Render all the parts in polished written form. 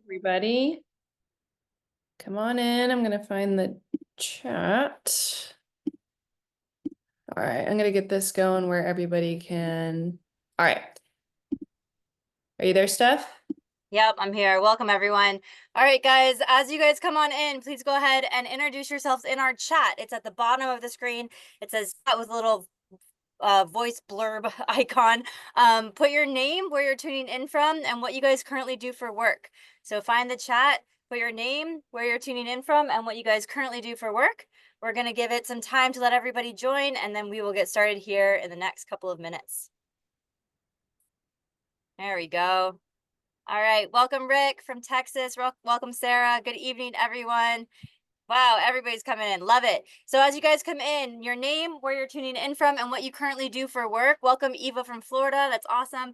Everybody, come on in. I'm gonna find the chat. All right, I'm gonna get this going where everybody can. All right. Are you there, Steph? Yep, I'm here. Welcome, everyone. All right, guys, as you guys come on in, please go ahead and introduce yourselves in our chat. It's at the bottom of the screen. It says chat with a little voice blurb icon. Put your name, where you're tuning in from, and what you guys currently do for work. So find the chat, put your name, where you're tuning in from, and what you guys currently do for work. We're going to give it some time to let everybody join, and then we will get started here in the next couple of minutes. There we go. All right. Welcome, Rick from Texas. Welcome, Sarah. Good evening, everyone. Wow, everybody's coming in. Love it. So as you guys come in, your name, where you're tuning in from, and what you currently do for work. Welcome, Eva from Florida. That's awesome.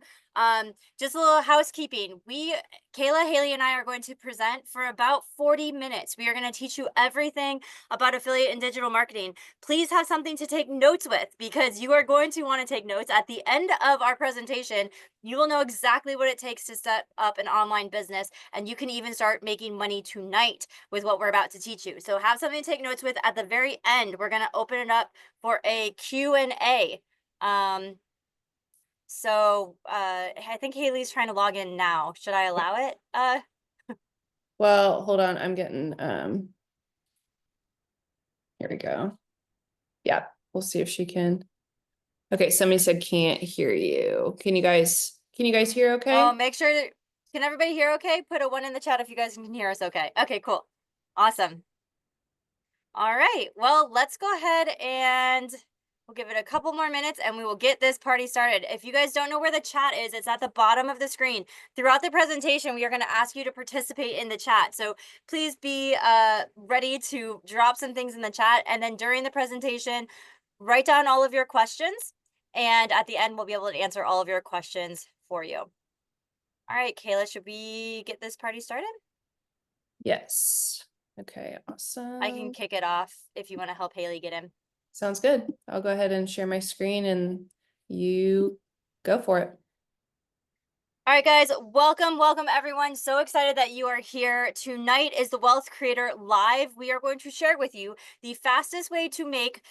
Just a little housekeeping. Kayla, Haley, and I are going to present for about 40 minutes. We are going to teach you everything about affiliate and digital marketing. Please have something to take notes with, because you are going to want to take notes. At the end of our presentation, you will know exactly what it takes to set up an online business, and you can even start making money tonight with what we're about to teach you. So have something to take notes with. At the very end, we're going to open it up for a Q&A. I think Haley's trying to log in now. Should I allow it? Well, hold on. I'm getting here we go. Yeah, we'll see if she can. Okay, somebody said can't hear you. Can you guys hear okay? Oh, make sure that, can everybody hear okay? Put a 1 in the chat if you guys can hear us okay. Okay, cool. Awesome. All right. Well, let's go ahead and we'll give it a couple more minutes and we will get this party started. If you guys don't know where the chat is, it's at the bottom of the screen. Throughout the presentation, we are going to ask you to participate in the chat. So please be ready to drop some things in the chat. And then during the presentation, write down all of your questions. And at the end, we'll be able to answer all of your questions for you. All right, Kayla, should we get this party started? Yes. Okay, awesome. I can kick it off if you want to help Haley get in. Sounds good. I'll go ahead and share my screen and you go for it. All right, guys, welcome everyone. So excited that you are here. Tonight is the Wealth Creator Live. We are going to share with you the fastest way to make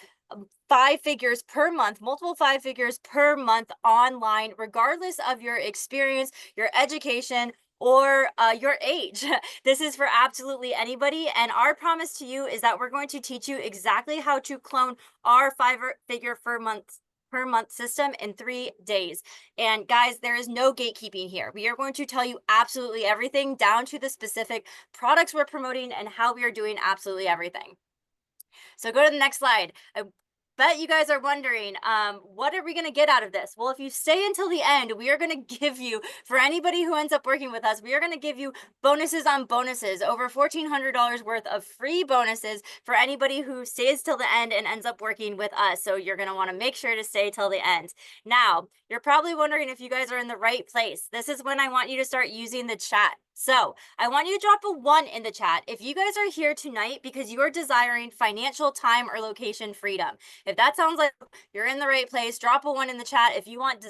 5 figures per month, multiple 5 figures per month online, regardless of your experience, your education, or your age. This is for absolutely anybody. And our promise to you is that we're going to teach you exactly how to clone our 5-figure per month system in 3 days. And guys, there is no gatekeeping here. We are going to tell you absolutely everything, down to the specific products we're promoting and how we are doing absolutely everything. So go to the next slide. I bet you guys are wondering, what are we going to get out of this? Well, if you stay until the end, we are going to give you, for anybody who ends up working with us, we are going to give you bonuses on bonuses, over $1,400 worth of free bonuses for anybody who stays till the end and ends up working with us. So you're going to want to make sure to stay till the end. Now, you're probably wondering if you guys are in the right place. This is when I want you to start using the chat. So I want you to drop a 1 in the chat if you guys are here tonight because you are desiring financial, time, or location freedom. If that sounds like you're in the right place, drop a 1 in the chat if you want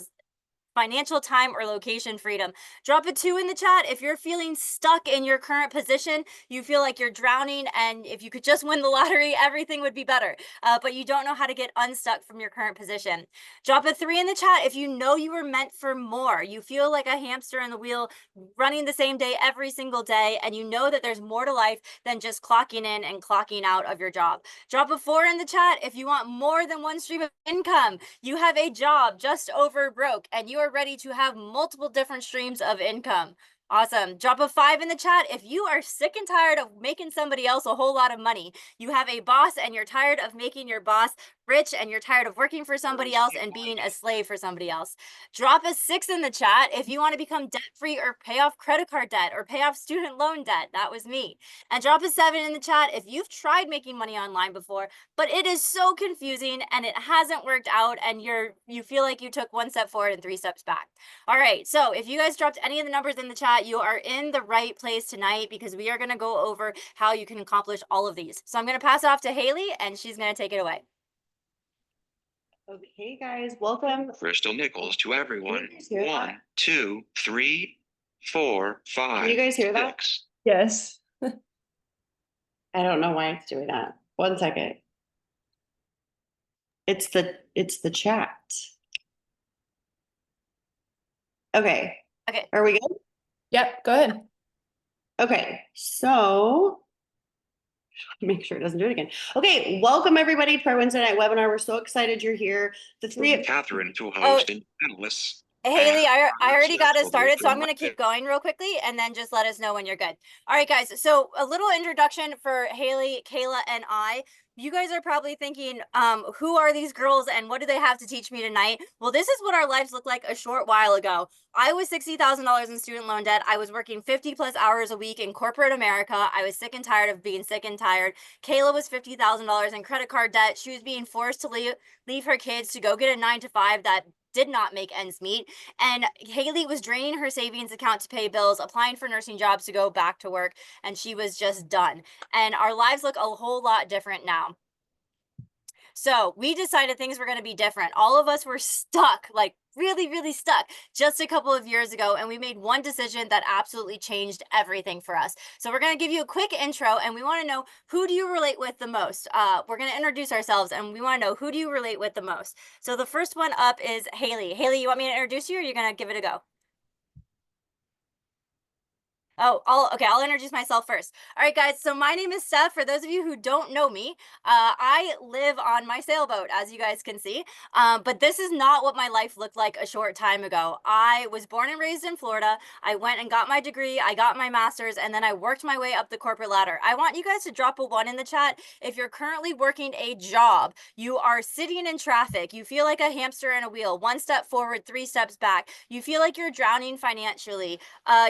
financial, time, or location freedom. Drop a 2 in the chat if you're feeling stuck in your current position, you feel like you're drowning, and if you could just win the lottery, everything would be better, but you don't know how to get unstuck from your current position. Drop a 3 in the chat if you know you were meant for more. You feel like a hamster in the wheel running the same day every single day, and you know that there's more to life than just clocking in and clocking out of your job. Drop a 4 in the chat if you want more than one stream of income. You have a job just over broke and you are ready to have multiple different streams of income. Awesome. Drop a 5 in the chat if you are sick and tired of making somebody else a whole lot of money. You have a boss and you're tired of making your boss rich and you're tired of working for somebody else and being a slave for somebody else. Drop a 6 in the chat if you want to become debt-free or pay off credit card debt or pay off student loan debt. That was me. And drop a 7 in the chat if you've tried making money online before, but it is so confusing and it hasn't worked out and you feel like you took 1 step forward and 3 steps back. All right, so if you guys dropped any of the numbers in the chat, you are in the right place tonight because we are going to go over how you can accomplish all of these. So I'm going to pass it off to Haley and she's going to take it away. Okay, guys, welcome. Crystal Nichols to everyone. 1, 2, 3, 4, Can you 5, guys hear that? 6. Yes. I don't know why it's doing that. 1 second. It's the chat. Okay. Okay. Are we good? Yep, go ahead. Okay. So make sure it doesn't do it again. Okay. Welcome everybody to our Wednesday night webinar. We're so excited you're here. The three of Catherine to Oh, host and panelists. Haley, I already got us Will go started, so through I'm going to keep going real quickly and then just let us know when you're good. All right, guys. So a little introduction for Haley, Kayla, and I. You guys are probably thinking, who are these girls and what do they have to teach me tonight? Well, this is what our lives looked like a short while ago. I was $60,000 in student loan debt. I was working 50 plus hours a week in corporate America. I was sick and tired of being sick and tired. Kayla was $50,000 in credit card debt. She was being forced to leave her kids to go get a 9 to 5 that did not make ends meet. And Haley was draining her savings account to pay bills, applying for nursing jobs to go back to work, and she was just done. And our lives look a whole lot different now. So we decided things were going to be different. All of us were stuck, like really, really stuck just a couple of years ago. And we made one decision that absolutely changed everything for us. So we're going to give you a quick intro and we want to know, who do you relate with the most? We're going to introduce ourselves and we want to know, who do you relate with the most? So the first one up is Haley. Haley, you want me to introduce you or you're going to give it a go? Oh, I'll introduce myself first. All right, guys. So my name is Steph. For those of you who don't know me, I live on my sailboat, as you guys can see. But this is not what my life looked like a short time ago. I was born and raised in Florida. I went and got my degree. I got my master's, and then I worked my way up the corporate ladder. I want you guys to drop a 1 in the chat if you're currently working a job. You are sitting in traffic. You feel like a hamster in a wheel. 1 step forward, 3 steps back. You feel like you're drowning financially.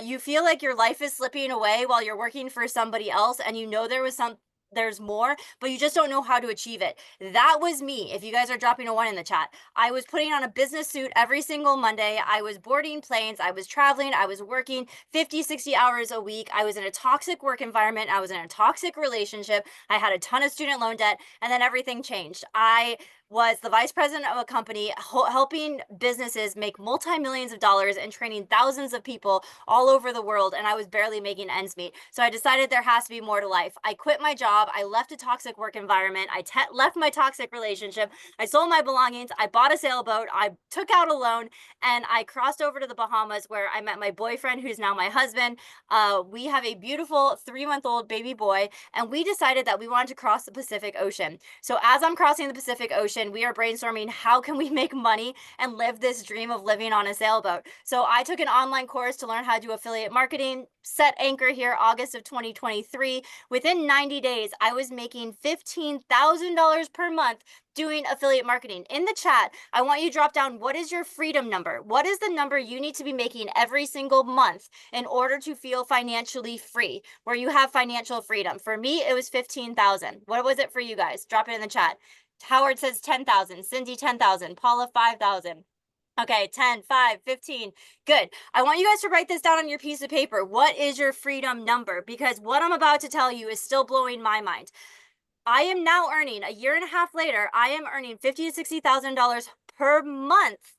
You feel like your life is slipping away while you're working for somebody else and you know there's more, but you just don't know how to achieve it. That was me. If you guys are dropping a 1 in the chat, I was putting on a business suit every single Monday. I was boarding planes. I was traveling. I was working 50, 60 hours a week. I was in a toxic work environment. I was in a toxic relationship. I had a ton of student loan debt, and then everything changed. I was the vice president of a company helping businesses make multi-millions of dollars and training thousands of people all over the world, and I was barely making ends meet. So I decided there has to be more to life. I quit my job. I left a toxic work environment. I left my toxic relationship. I sold my belongings. I bought a sailboat. I took out a loan, and I crossed over to the Bahamas where I met my boyfriend, who's now my husband. We have a beautiful 3-month-old baby boy, and we decided that we wanted to cross the Pacific Ocean. So as I'm crossing the Pacific Ocean, we are brainstorming how can we make money and live this dream of living on a sailboat. So I took an online course to learn how to do affiliate marketing, set anchor here August of 2023. Within 90 days, I was making $15,000 per month doing affiliate marketing. In the chat, I want you to drop down, what is your freedom number? What is the number you need to be making every single month in order to feel financially free, where you have financial freedom? For me, it was 15,000. What was it for you guys? Drop it in the chat. Howard says 10,000, Cindy 10,000, Paula 5,000. Okay, 10, 5, 15. Good. I want you guys to write this down on your piece of paper. What is your freedom number? Because what I'm about to tell you is still blowing my mind. I am now earning, a year and a half later, I am earning $50,000 to $60,000 per month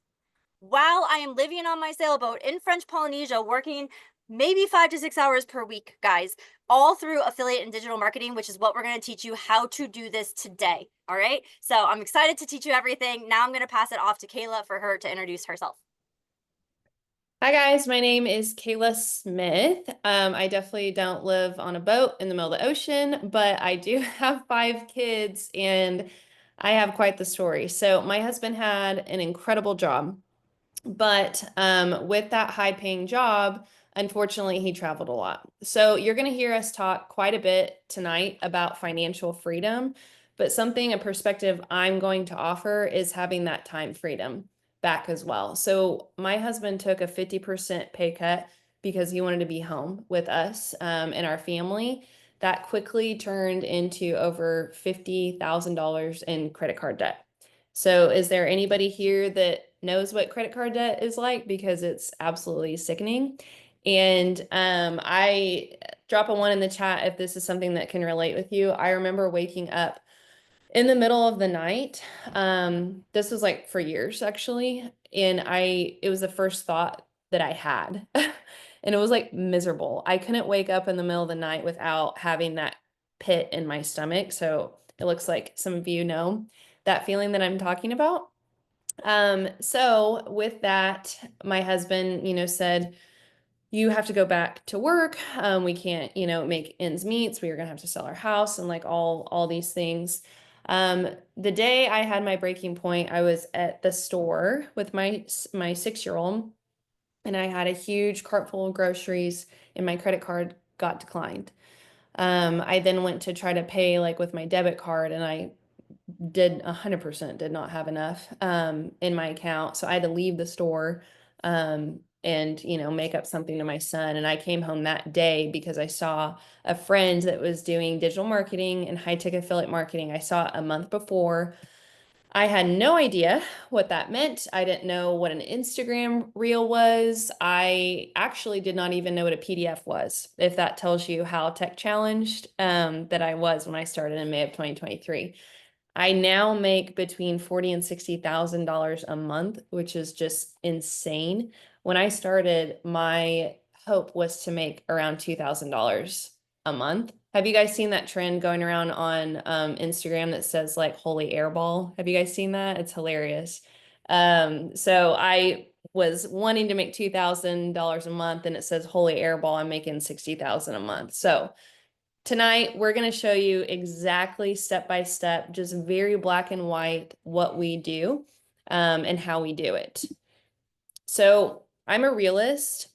while I am living on my sailboat in French Polynesia, working maybe 5 to 6 hours per week, guys, all through affiliate and digital marketing, which is what we're going to teach you how to do this today. All right. So I'm excited to teach you everything. Now I'm going to pass it off to Kayla for her to introduce herself. Hi guys, my name is Kayla Smith. I definitely don't live on a boat in the middle of the ocean, but I do have 5 kids and I have quite the story. So my husband had an incredible job, but with that high-paying job, unfortunately, he traveled a lot. So you're going to hear us talk quite a bit tonight about financial freedom, but a perspective I'm going to offer is having that time freedom back as well. So my husband took a 50% pay cut because he wanted to be home with us and our family. That quickly turned into over $50,000 in credit card debt. So is there anybody here that knows what credit card debt is like? Because it's absolutely sickening. And I drop a 1 in the chat if this is something that can relate with you. I remember waking up in the middle of the night. This was like for years actually. And it was the first thought that I had. and it was like miserable. I couldn't wake up in the middle of the night without having that pit in my stomach. So it looks like some of you know that feeling that I'm talking about. So with that, my husband, said, you have to go back to work. We can't, make ends meet. So we were gonna have to sell our house and like all these things. The day I had my breaking point, I was at the store with my 6-year-old, and I had a huge cart full of groceries, and my credit card got declined. I then went to try to pay like with my debit card, and I did 100% did not have enough in my account. So I had to leave the store and make up something to my son. And I came home that day because I saw a friend that was doing digital marketing and high ticket affiliate marketing. I saw it a month before. I had no idea what that meant. I didn't know what an Instagram reel was. I actually did not even know what a PDF was, if that tells you how tech challenged that I was when I started in May of 2023. I now make between $40,000 and $60,000 a month, which is just insane. When I started, my hope was to make around $2,000 a month. Have you guys seen that trend going around on Instagram that says like holy airball? Have you guys seen that? It's hilarious. So I was wanting to make $2,000 a month, and it says holy airball, I'm making 60,000 a month. So tonight, we're going to show you exactly step by step, just very black and white, what we do and how we do it. So I'm a realist.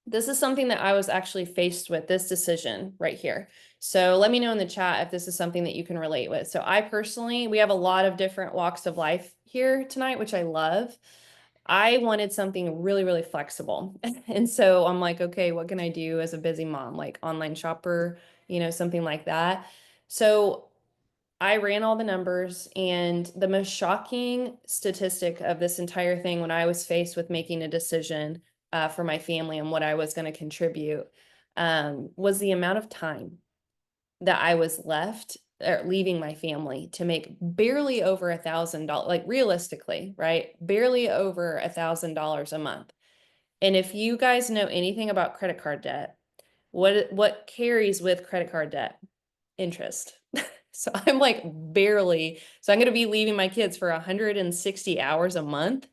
This is something that I was actually faced with, this decision right here. So let me know in the chat if this is something that you can relate with. So I personally, we have a lot of different walks of life here tonight, which I love. I wanted something really, really flexible. And so I'm like, okay, what can I do as a busy mom? Like online shopper, something like that. So I ran all the numbers, and the most shocking statistic of this entire thing when I was faced with making a decision for my family and what I was going to contribute was the amount of time that I was left or leaving my family to make barely over $1,000, like realistically, right? Barely over $1,000 a month. And if you guys know anything about credit card debt, what carries with credit card debt? Interest. So I'm like barely, so I'm going to be leaving my kids for 160 hours a month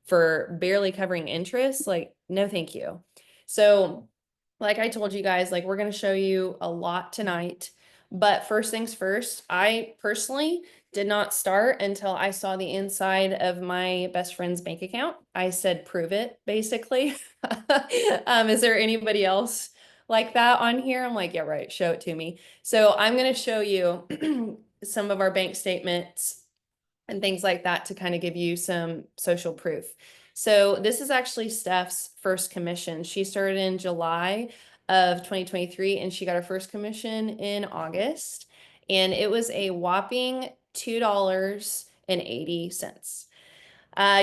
for barely covering interest. Like, no, thank you. So like I told you guys, like we're going to show you a lot tonight. But first things first, I personally did not start until I saw the inside of my best friend's bank account. I said, prove it, basically. Is there anybody else like that on here? I'm like, yeah, right. Show it to me. So I'm going to show you some of our bank statements and things like that to kind of give you some social proof. So this is actually Steph's first commission. She started in July of 2023, and she got her first commission in August, and it was a whopping $2.80.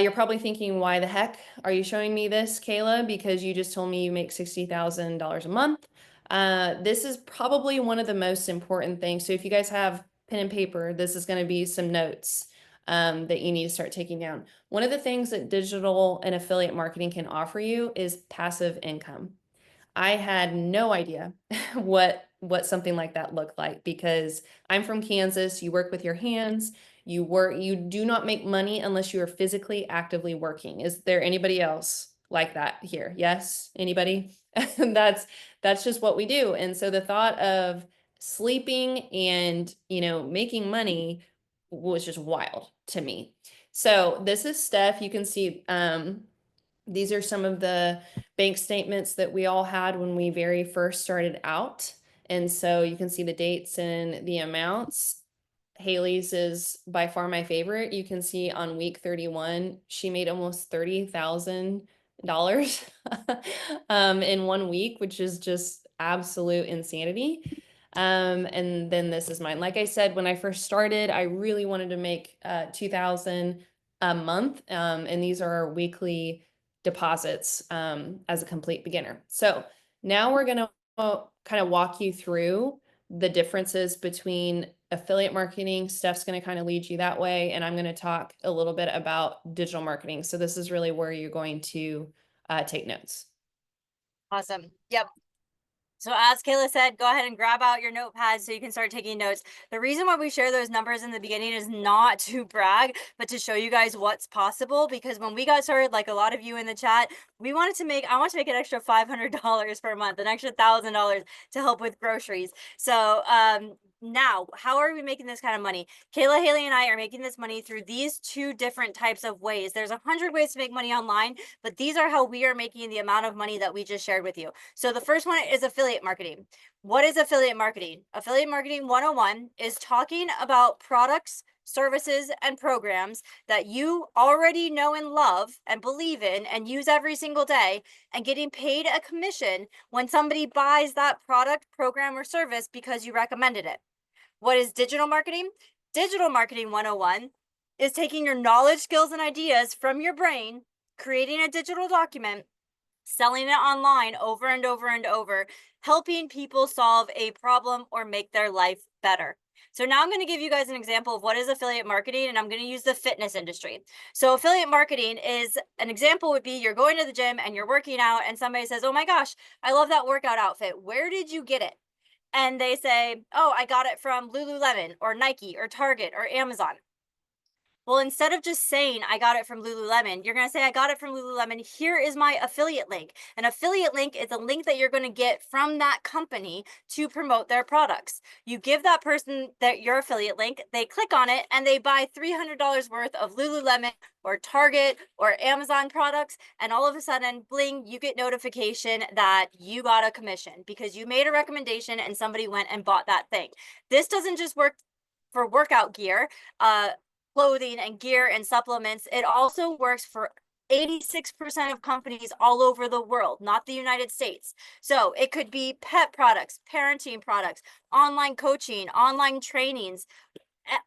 You're probably thinking, why the heck are you showing me this, Kayla? Because you just told me you make $60,000 a month. This is probably one of the most important things. So if you guys have pen and paper, this is going to be some notes that you need to start taking down. One of the things that digital and affiliate marketing can offer you is passive income. I had no idea what something like that looked like, because I'm from Kansas. You work with your hands. You do not make money unless you are physically actively working. Is there anybody else like that here? Yes, anybody? That's just what we do. And so the thought of sleeping and, making money was just wild to me. So this is Steph. You can see these are some of the bank statements that we all had when we very first started out. And so you can see the dates and the amounts. Haley's is by far my favorite. You can see on week 31, she made almost $30,000 in 1 week, which is just absolute insanity. And then this is mine. Like I said, when I first started, I really wanted to make 2,000 a month. And these are our weekly deposits as a complete beginner. So now we're going to kind of walk you through the differences between affiliate marketing. Steph's going to kind of lead you that way. And I'm going to talk a little bit about digital marketing. So this is really where you're going to take notes. Awesome. Yep. So as Kayla said, go ahead and grab out your notepad so you can start taking notes. The reason why we share those numbers in the beginning is not to brag, but to show you guys what's possible. Because when we got started, like a lot of you in the chat, I want to make an extra $500 per month, an extra $1,000 to help with groceries. So now, how are we making this kind of money? Kayla, Haley, and I are making this money through these two different types of ways. There's 100 ways to make money online, but these are how we are making the amount of money that we just shared with you. So the first one is affiliate marketing. What is affiliate marketing? Affiliate marketing 101 is talking about products, services, and programs that you already know and love and believe in and use every single day, and getting paid a commission when somebody buys that product, program, or service because you recommended it. What is digital marketing? Digital marketing 101 is taking your knowledge, skills, and ideas from your brain, creating a digital document, selling it online over and over and over, helping people solve a problem or make their life better. So now I'm going to give you guys an example of what is affiliate marketing, and I'm going to use the fitness industry. So affiliate marketing is, an example would be, you're going to the gym and you're working out and somebody says, oh my gosh, I love that workout outfit. Where did you get it? And they say, oh, I got it from Lululemon or Nike or Target or Amazon. Well, instead of just saying, I got it from Lululemon, you're going to say, I got it from Lululemon. Here is my affiliate link. An affiliate link is a link that you're going to get from that company to promote their products. You give that person your affiliate link, they click on it, and they buy $300 worth of Lululemon or Target or Amazon products. And all of a sudden, bling, you get notification that you got a commission because you made a recommendation and somebody went and bought that thing. This doesn't just work for workout gear, clothing and gear and supplements. It also works for 86% of companies all over the world, not the United States. So it could be pet products, parenting products, online coaching, online trainings,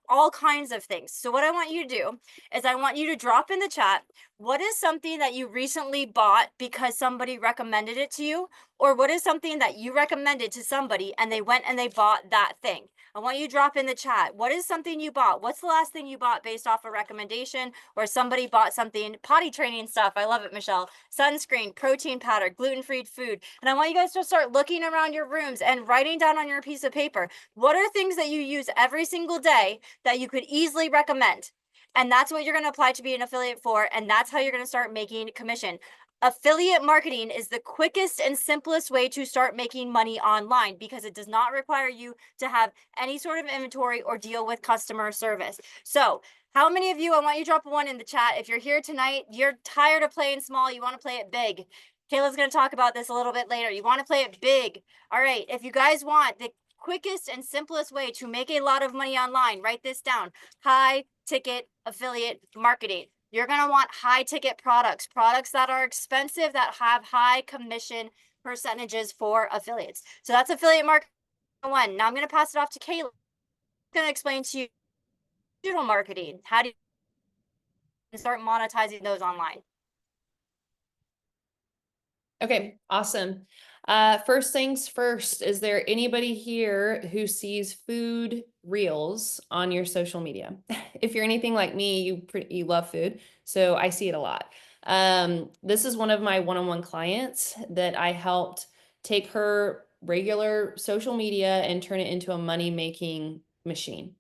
all kinds of things. So what I want you to do is I want you to drop in the chat, what is something that you recently bought because somebody recommended it to you? Or what is something that you recommended to somebody and they went and they bought that thing? I want you to drop in the chat. What is something you bought? What's the last thing you bought based off a recommendation, or somebody bought something? Potty training stuff. I love it, Michelle. Sunscreen, protein powder, gluten-free food. And I want you guys to start looking around your rooms and writing down on your piece of paper, what are things that you use every single day that you could easily recommend? And that's what you're going to apply to be an affiliate for. And that's how you're going to start making commission. Affiliate marketing is the quickest and simplest way to start making money online because it does not require you to have any sort of inventory or deal with customer service. So how many of you, I want you to drop one in the chat. If you're here tonight, you're tired of playing small, you want to play it big. Kayla's going to talk about this a little bit later. You want to play it big. All right. If you guys want the quickest and simplest way to make a lot of money online, write this down. High ticket affiliate marketing. You're going to want high ticket products that are expensive, that have high commission percentages for affiliates. So that's affiliate marketing 101. Now I'm going to pass it off to Kayla. I'm going to explain to you digital marketing. How do you start monetizing those online? Okay, awesome. First things first, is there anybody here who sees food reels on your social media? If you're anything like me, you love food, so I see it a lot. This is one of my one-on-one clients that I helped take her regular social media and turn it into a money-making machine.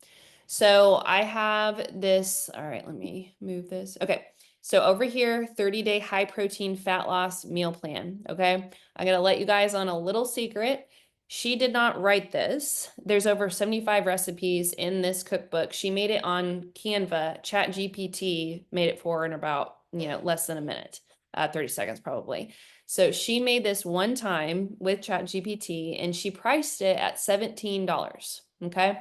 So I have this, all right, let me move this. Okay. So over here, 30-day high protein fat loss meal plan. Okay. I'm going to let you guys on a little secret. She did not write this. There's over 75 recipes in this cookbook. She made it on Canva. ChatGPT made it for her in about, less than a minute, 30 seconds probably. So she made this one time with ChatGPT and she priced it at $17. Okay.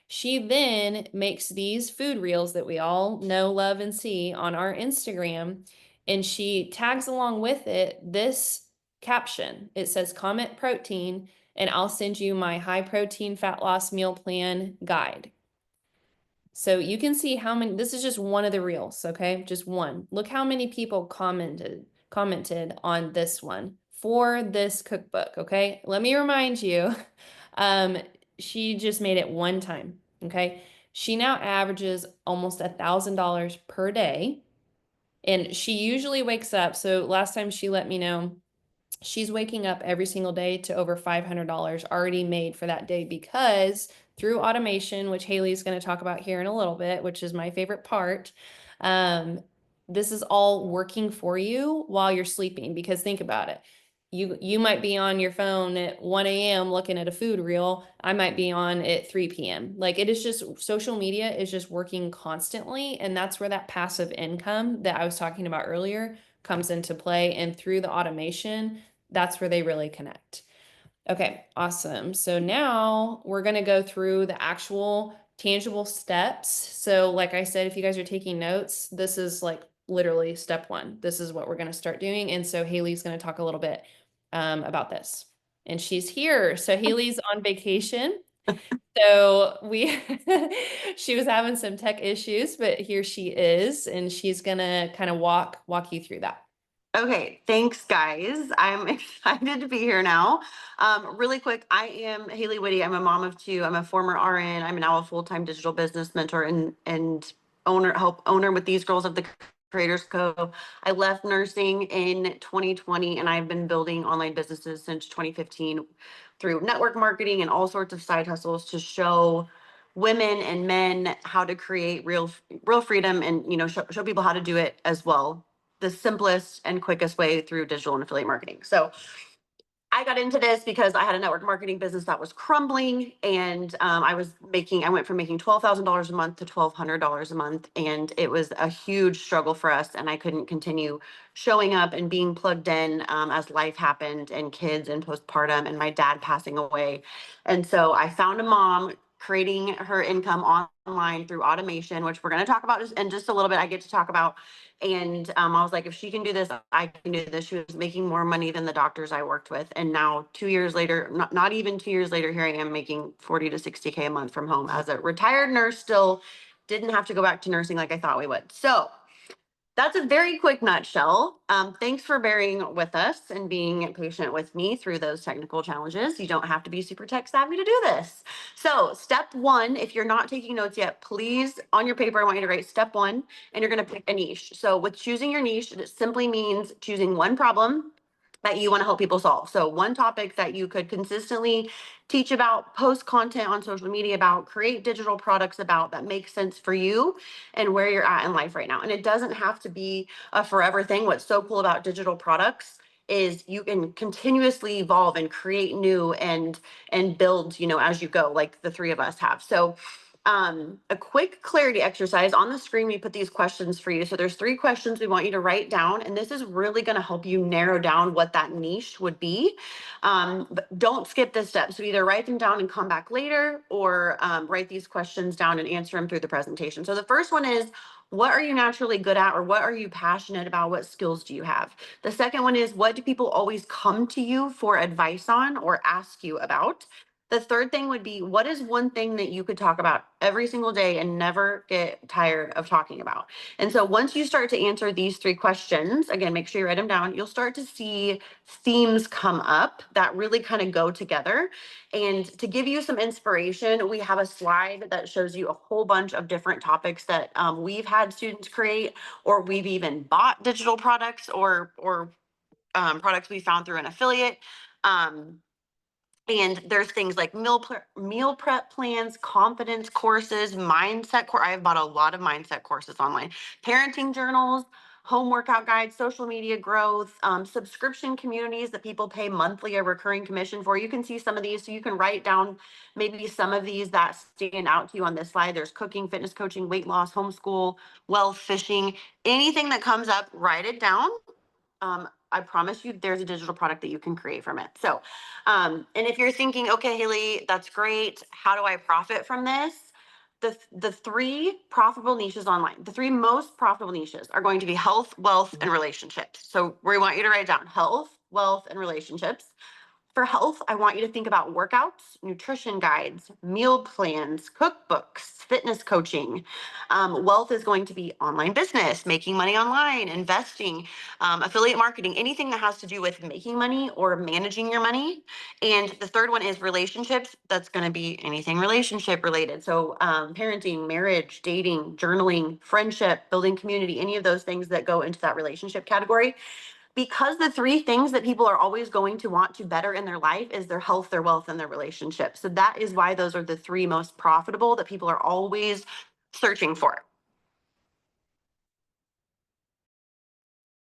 She then makes these food reels that we all know, love, and see on our Instagram, and she tags along with it this caption. It says, comment protein, and I'll send you my high protein fat loss meal plan guide. So you can see how many, this is just one of the reels, okay? Just one. Look how many people commented on this one for this cookbook, okay? Let me remind you, she just made it one time, okay? She now averages almost $1,000 per day. And she usually wakes up. So last time she let me know, She's waking up every single day to over $500 already made for that day because through automation, which Haley's going to talk about here in a little bit, which is my favorite part, um, this is all working for you while you're sleeping. Because think about it. You might be on your phone at 1 a.m. looking at a food reel. I might be on at 3 p.m. Like it is just social media is just working constantly. And that's where that passive income that I was talking about earlier comes into play. And through the automation, that's where they really connect. Okay, awesome. So now we're going to go through the actual tangible steps. So like I said, if you guys are taking notes, this is like literally step one. This is what we're going to start doing. And so Haley's going to talk a little bit about this. And she's here. So Haley's on vacation. So she was having some tech issues, but here she is, and she's gonna kind of walk you through that. Okay, thanks guys. I'm excited to be here now. Really quick, I am Haley Whitty. I'm a mom of two. I'm a former RN. I'm now a full-time digital business mentor and owner with These Girls of the Creators Co. I left nursing in 2020 and I've been building online businesses since 2015 through network marketing and all sorts of side hustles to show women and men how to create real freedom and show people how to do it as well, the simplest and quickest way through digital and affiliate marketing. So I got into this because I had a network marketing business that was crumbling, and I went from making $12,000 a month to $1,200 a month, and it was a huge struggle for us. And I couldn't continue showing up and being plugged in as life happened, and kids and postpartum, and my dad passing away. And so I found a mom creating her income online through automation, which we're going to talk about in just a little bit. I get to talk about. And I was like, if she can do this, I can do this. She was making more money than the doctors I worked with. And now 2 years later, not even 2 years later, here I am making 40 to 60K a month from home as a retired nurse, still didn't have to go back to nursing like I thought we would. So that's a very quick nutshell. Thanks for bearing with us and being patient with me through those technical challenges. You don't have to be super tech savvy to do this. So step one, if you're not taking notes yet, please on your paper, I want you to write step one, and you're going to pick a niche. So with choosing your niche, it simply means choosing one problem that you want to help people solve. So one topic that you could consistently teach about, post content on social media about, create digital products about, that makes sense for you and where you're at in life right now. And it doesn't have to be a forever thing. What's so cool about digital products is you can continuously evolve and create new and build, as you go, like the three of us have. So a quick clarity exercise on the screen. We put these questions for you. So there's 3 questions we want you to write down, and this is really going to help you narrow down what that niche would be. But don't skip this step. So either write them down and come back later, or write these questions down and answer them through the presentation. So the first one is, what are you naturally good at, or what are you passionate about? What skills do you have? The second one is, what do people always come to you for advice on or ask you about? The third thing would be, what is one thing that you could talk about every single day and never get tired of talking about? And so once you start to answer these 3 questions, again, make sure you write them down, you'll start to see themes come up that really kind of go together. And to give you some inspiration, we have a slide that shows you a whole bunch of different topics that we've had students create, or we've even bought digital products or products we found through an affiliate. And there's things like meal prep plans, confidence courses, I've bought a lot of mindset courses online, parenting journals, home workout guides, social media growth, subscription communities that people pay monthly a recurring commission for. You can see some of these, so you can write down maybe some of these that stand out to you on this slide. There's cooking, fitness coaching, weight loss, homeschool, wealth, fishing, anything that comes up, write it down. I promise you there's a digital product that you can create from it. So, and if you're thinking, okay, Haley, that's great. How do I profit from this? The 3 profitable niches online, the 3 most profitable niches are going to be health, wealth, and relationships. So we want you to write down health, wealth, and relationships. For health, I want you to think about workouts, nutrition guides, meal plans, cookbooks, fitness coaching. Wealth is going to be online business, making money online, investing, affiliate marketing, anything that has to do with making money or managing your money. And the third one is relationships. That's going to be anything relationship related. So parenting, marriage, dating, journaling, friendship, building community, any of those things that go into that relationship category. because the three things that people are always going to want to better in their life is their health, their wealth, and their relationship. So that is why those are the three most profitable that people are always searching for.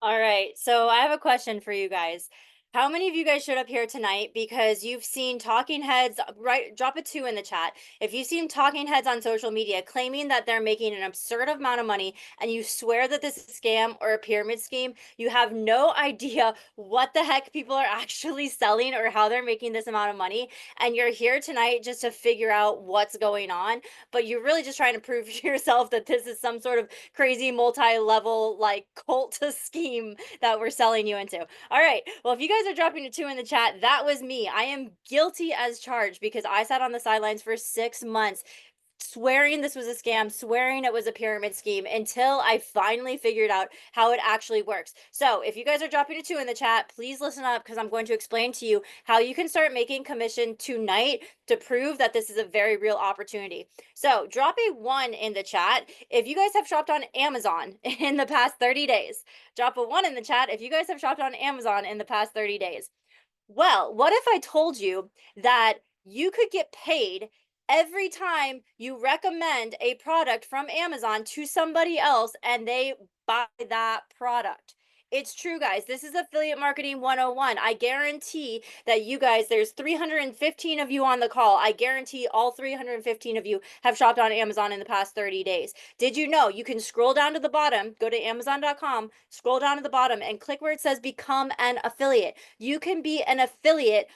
All right, so I have a question for you guys. How many of you guys showed up here tonight because you've seen talking heads, right? Drop a 2 in the chat. If you've seen talking heads on social media claiming that they're making an absurd amount of money and you swear that this is a scam or a pyramid scheme, you have no idea what the heck people are actually selling or how they're making this amount of money. And you're here tonight just to figure out what's going on, but you're really just trying to prove to yourself that this is some sort of crazy multi-level like cult scheme that we're selling you into. All right. Well, if you guys are dropping a 2 in the chat, that was me. I am guilty as charged because I sat on the sidelines for 6 months swearing this was a scam, swearing it was a pyramid scheme until I finally figured out how it actually works. So if you guys are dropping a 2 in the chat, please listen up because I'm going to explain to you how you can start making commission tonight to prove that this is a very real opportunity. So drop a 1 in the chat if you guys have shopped on Amazon in the past 30 days. Drop a 1 in the chat if you guys have shopped on Amazon in the past 30 days. Well, what if I told you that you could get paid every time you recommend a product from Amazon to somebody else and they buy that product? It's true, guys. This is affiliate marketing 101. I guarantee that you guys, there's 315 of you on the call. I guarantee all 315 of you have shopped on Amazon in the past 30 days. Did you know you can scroll down to the bottom, go to Amazon.com, scroll down to the bottom and click where it says become an affiliate. You can be an affiliate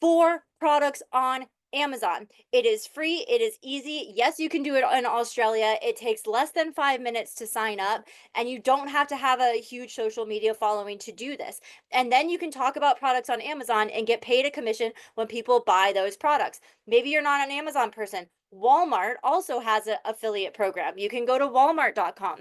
for products on Amazon. It is free. It is easy. Yes, you can do it in Australia. It takes less than 5 minutes to sign up, and you don't have to have a huge social media following to do this. And then you can talk about products on Amazon and get paid a commission when people buy those products. Maybe you're not an Amazon person. Walmart also has an affiliate program. You can go to walmart.com.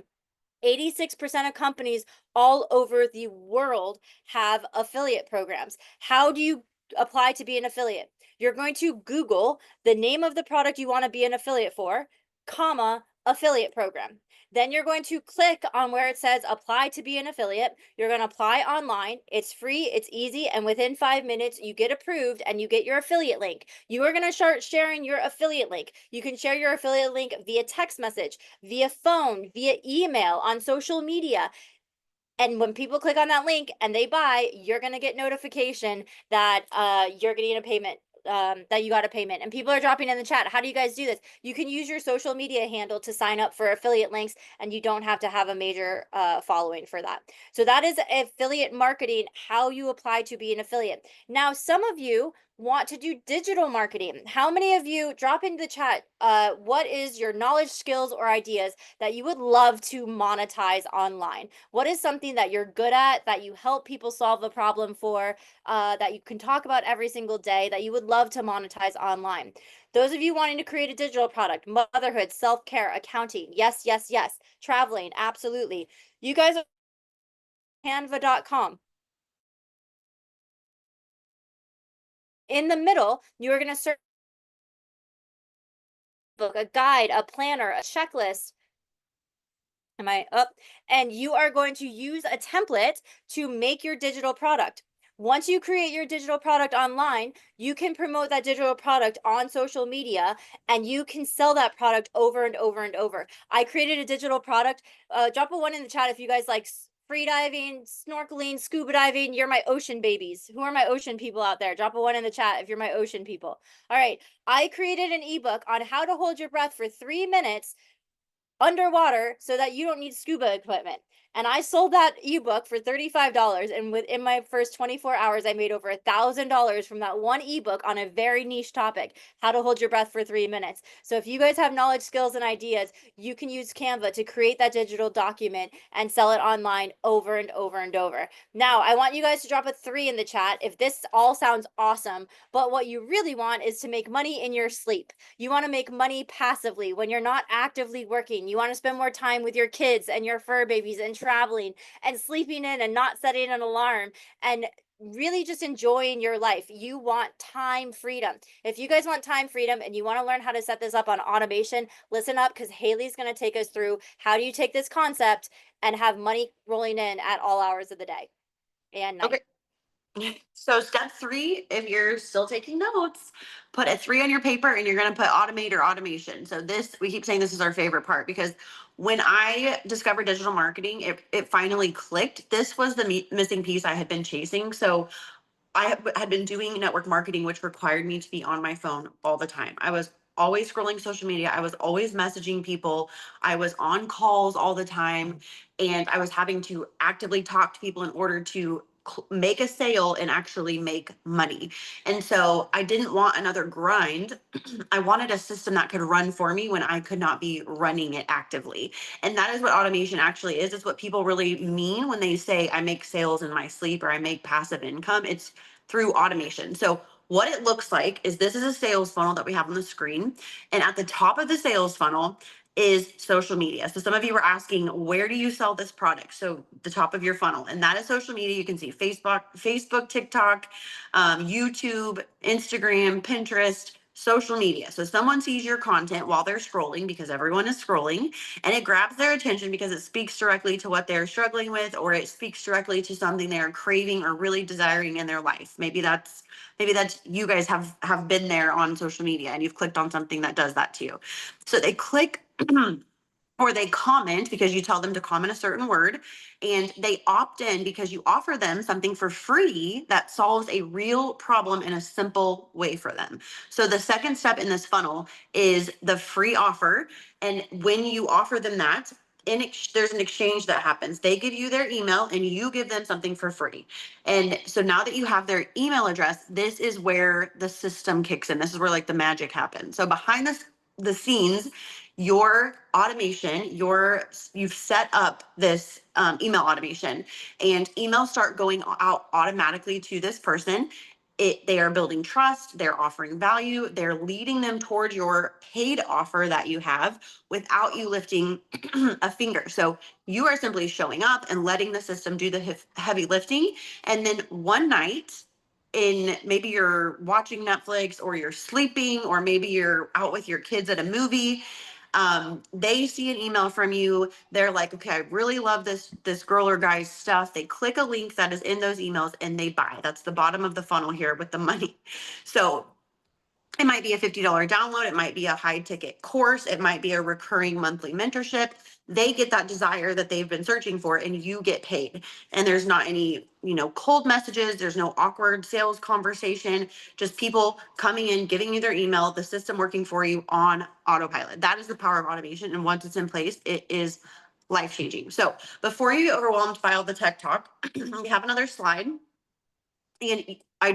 86% of companies all over the world have affiliate programs. How do you apply to be an affiliate? You're going to Google the name of the product you want to be an affiliate for, comma, affiliate program. Then you're going to click on where it says apply to be an affiliate. You're going to apply online. It's free, it's easy, and within 5 minutes, you get approved and you get your affiliate link. You are going to start sharing your affiliate link. You can share your affiliate link via text message, via phone, via email, on social media. And when people click on that link and they buy, you're going to get notification that you're getting a payment, that you got a payment. And people are dropping in the chat, how do you guys do this? You can use your social media handle to sign up for affiliate links, and you don't have to have a major following for that. So that is affiliate marketing, how you apply to be an affiliate. Now, some of you want to do digital marketing. How many of you, drop into the chat, what is your knowledge, skills, or ideas that you would love to monetize online? What is something that you're good at, that you help people solve a problem for, that you can talk about every single day, that you would love to monetize online? Those of you wanting to create a digital product, motherhood, self-care, accounting, yes, yes, yes. Traveling, absolutely. You guys are canva.com. In the middle, you are going to search book, a guide, a planner, a checklist. Am I up? And you are going to use a template to make your digital product. Once you create your digital product online, you can promote that digital product on social media and you can sell that product over and over and over. I created a digital product. Drop a 1 in the chat if you guys like free diving, snorkeling, scuba diving. You're my ocean babies. Who are my ocean people out there? Drop a 1 in the chat if you're my ocean people. All right. I created an ebook on how to hold your breath for 3 minutes underwater so that you don't need scuba equipment. And I sold that ebook for $35. And within my first 24 hours, I made over $1,000 from that one ebook on a very niche topic, how to hold your breath for 3 minutes. So if you guys have knowledge, skills, and ideas, you can use Canva to create that digital document and sell it online over and over and over. Now, I want you guys to drop a 3 in the chat if this all sounds awesome, but what you really want is to make money in your sleep. You want to make money passively when you're not actively working. You want to spend more time with your kids and your fur babies and traveling and sleeping in and not setting an alarm and really just enjoying your life. You want time freedom. If you guys want time freedom and you want to learn how to set this up on automation, listen up because Haley's going to take us through how do you take this concept and have money rolling in at all hours of the day. and night. Okay. So step 3, if you're still taking notes, put a 3 on your paper and you're going to put automate or automation. So this, we keep saying this is our favorite part because when I discovered digital marketing, it finally clicked. This was the missing piece I had been chasing. So had been doing network marketing, which required me to be on my phone all the time. I was always scrolling social media. I was always messaging people. I was on calls all the time. And I was having to actively talk to people in order to make a sale and actually make money. And so I didn't want another grind. I wanted a system that could run for me when I could not be running it actively. And that is what automation actually is. It's what people really mean when they say I make sales in my sleep or I make passive income. It's through automation. So what it looks like is this is a sales funnel that we have on the screen. And at the top of the sales funnel is social media. So some of you were asking, where do you sell this product? So the top of your funnel, and that is social media. You can see Facebook, TikTok, YouTube, Instagram, Pinterest, social media. So someone sees your content while they're scrolling, because everyone is scrolling, and it grabs their attention because it speaks directly to what they're struggling with, or it speaks directly to something they are craving or really desiring in their life. Maybe that's you guys have been there on social media and you've clicked on something that does that to you. So they click or they comment because you tell them to comment a certain word, and they opt in because you offer them something for free that solves a real problem in a simple way for them. So the second step in this funnel is the free offer. And when you offer them that, there's an exchange that happens. They give you their email and you give them something for free. And so now that you have their email address, this is where the system kicks in. This is where like the magic happens. So behind the scenes, your automation, you've set up this email automation, and emails start going out automatically to this person. They are building trust, they're offering value, they're leading them toward your paid offer that you have without you lifting a finger. So you are simply showing up and letting the system do the heavy lifting. And then one night, in maybe you're watching Netflix or you're sleeping, or maybe you're out with your kids at a movie, they see an email from you. They're like, okay, I really love this girl or guy's stuff. They click a link that is in those emails and they buy. That's the bottom of the funnel here with the money. So it might be a $50 download. It might be a high ticket course. It might be a recurring monthly mentorship. They get that desire that they've been searching for, and you get paid. And there's not any, cold messages. There's no awkward sales conversation, just people coming in, giving you their email, the system working for you on autopilot. That is the power of automation. And once it's in place, it is life changing. So before you get overwhelmed by all the tech talk, we have another slide. And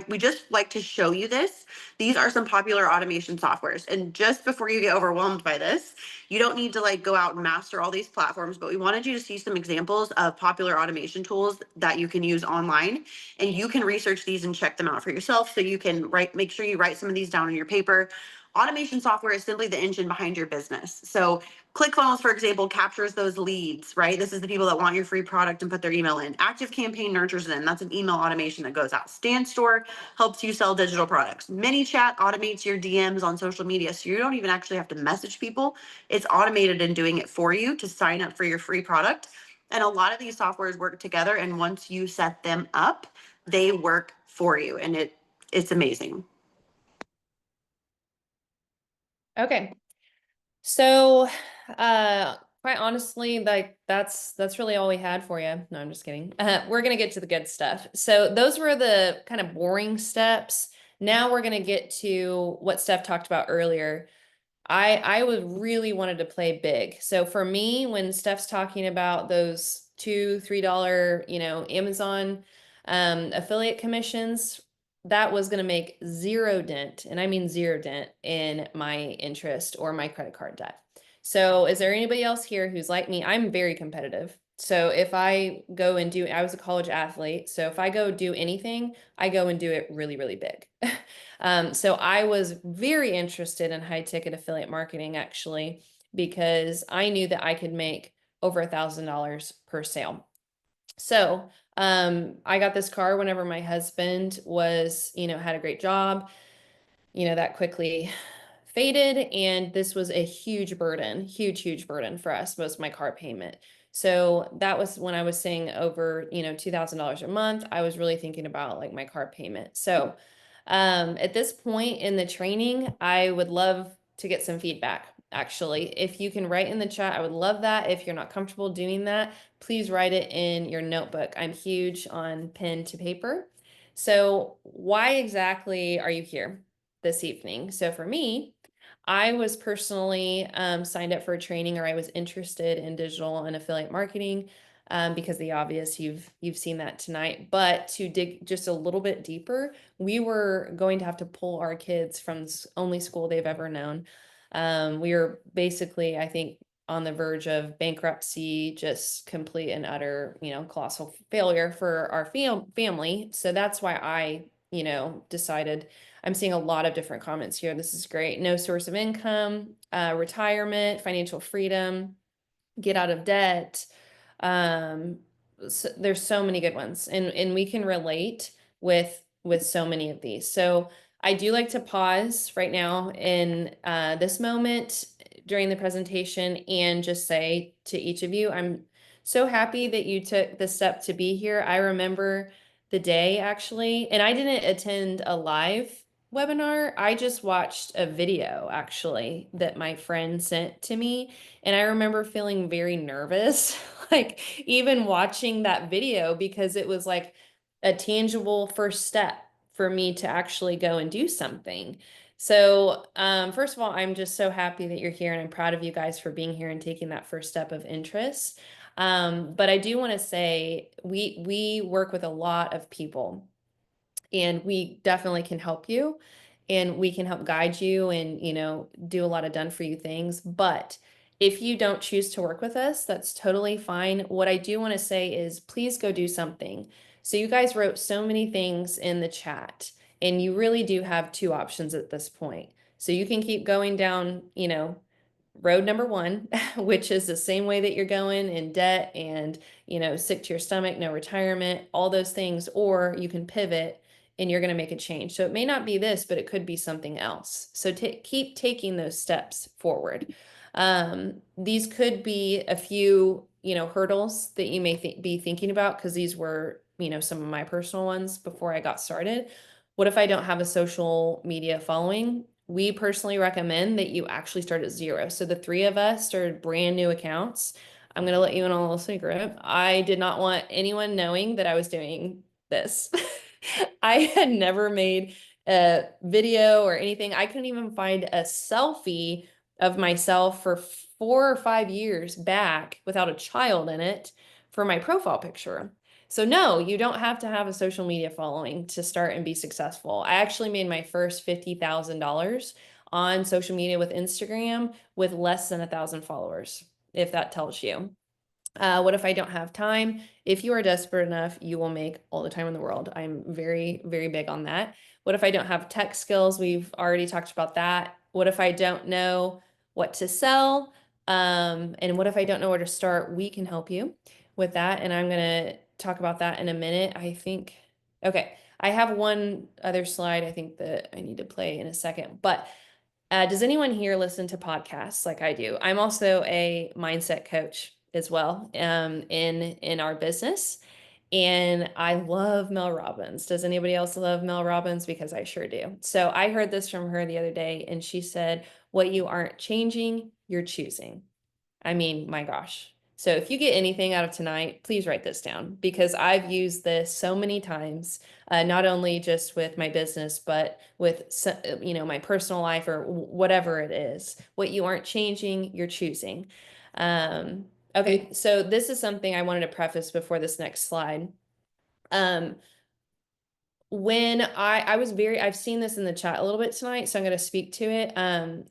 we just like to show you this. These are some popular automation softwares. And just before you get overwhelmed by this, you don't need to go out and master all these platforms, but we wanted you to see some examples of popular automation tools that you can use online. And you can research these and check them out for yourself. So you can make sure you write some of these down on your paper. Automation software is simply the engine behind your business. So ClickFunnels, for example, captures those leads, right? This is the people that want your free product and put their email in. ActiveCampaign nurtures them. That's an email automation that goes out. StanStore helps you sell digital products. ManyChat automates your DMs on social media, so you don't even actually have to message people. It's automated and doing it for you to sign up for your free product. And a lot of these softwares work together, and once you set them up, they work for you, and it's amazing. Okay. So, quite honestly, that's really all we had for you. No, I'm just kidding. We're gonna get to the good stuff. So those were the kind of boring steps. Now we're gonna get to what Steph talked about earlier. I would really wanted to play big. So for me, when Steph's talking about those $2, $3, Amazon affiliate commissions, that was going to make zero dent, and I mean zero dent, in my interest or my credit card debt. So is there anybody else here who's like me? I'm very competitive. So if I go and I was a college athlete. So if I go do anything, I go and do it really, really big. So I was very interested in high ticket affiliate marketing, actually, because I knew that I could make over $1,000 per sale. So I got this car whenever my husband was, had a great job. That quickly faded, and this was a huge burden for us, was my car payment. So that was when I was saying over, $2,000 a month, I was really thinking about like my car payment. So at this point in the training, I would love to get some feedback. Actually, if you can write in the chat, I would love that. If you're not comfortable doing that, please write it in your notebook. I'm huge on pen to paper. So why exactly are you here this evening? So for me, I was personally signed up for a training, or I was interested in digital and affiliate marketing, because the obvious, you've seen that tonight. But to dig just a little bit deeper, we were going to have to pull our kids from the only school they've ever known. We were basically, I think, on the verge of bankruptcy, just complete and utter, colossal failure for our family. So that's why I, decided. I'm seeing a lot of different comments here. This is great. No source of income, retirement, financial freedom, get out of debt. Um, so there's so many good ones, and we can relate with so many of these. So I do like to pause right now in this moment during the presentation and just say to each of you, I'm so happy that you took the step to be here. I remember the day actually, and I didn't attend a live webinar. I just watched a video actually that my friend sent to me, and I remember feeling very nervous, like even watching that video, because it was like a tangible first step for me to actually go and do something. So, first of all, I'm just so happy that you're here, and I'm proud of you guys for being here and taking that first step of interest. But I do want to say we work with a lot of people, and we definitely can help you, and we can help guide you and do a lot of done for you things. But if you don't choose to work with us, that's totally fine. What I do want to say is please go do something. So you guys wrote so many things in the chat, and you really do have two options at this point. So you can keep going down, road number one, which is the same way that you're going, in debt and, sick to your stomach, no retirement, all those things, or you can pivot and you're going to make a change. So it may not be this, but it could be something else. So keep taking those steps forward. These could be a few, hurdles that you may be thinking about, because these were, some of my personal ones before I got started. What if I don't have a social media following? We personally recommend that you actually start at zero. So the three of us started brand new accounts. I'm going to let you in on a little secret. I did not want anyone knowing that I was doing this. I had never made a video or anything. I couldn't even find a selfie of myself for 4 or 5 years back without a child in it for my profile picture. So no, you don't have to have a social media following to start and be successful. I actually made my first $50,000 on social media with Instagram with less than 1,000 followers, if that tells you. What if I don't have time? If you are desperate enough, you will make all the time in the world. I'm very, very big on that. What if I don't have tech skills? We've already talked about that. What if I don't know what to sell? And what if I don't know where to start? We can help you with that. And I'm going to talk about that in a minute. I think, okay, I have one other slide I think that I need to play in a second, but does anyone here listen to podcasts like I do? I'm also a mindset coach as well, in our business, and I love Mel Robbins. Does anybody else love Mel Robbins? Because I sure do. So I heard this from her the other day, and she said, "What you aren't changing, you're choosing." I mean, my gosh. So if you get anything out of tonight, please write this down, because I've used this so many times, not only just with my business, but with, my personal life, or whatever it is. What you aren't changing, you're choosing. Okay, so this is something I wanted to preface before this next slide. When I was I've seen this in the chat a little bit tonight, so I'm going to speak to it.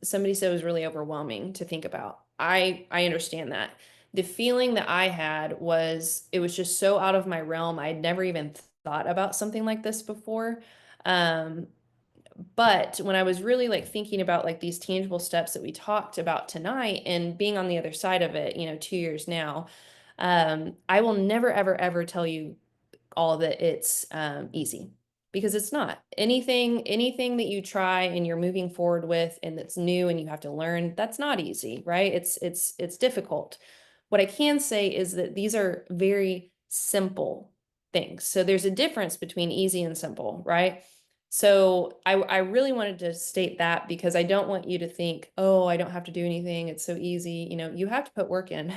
Somebody said it was really overwhelming to think about. I understand that. The feeling that I had was, it was just so out of my realm. I'd never even thought about something like this before. But when I was really like thinking about like these tangible steps that we talked about tonight, and being on the other side of it, 2 years now, I will never, ever, ever tell you all that it's easy, because it's not. Anything that you try and you're moving forward with, and that's new and you have to learn, that's not easy, right? It's difficult. What I can say is that these are very simple things. So there's a difference between easy and simple, right? So I really wanted to state that because I don't want you to think, oh, I don't have to do anything. It's so easy. You know, you have to put work in.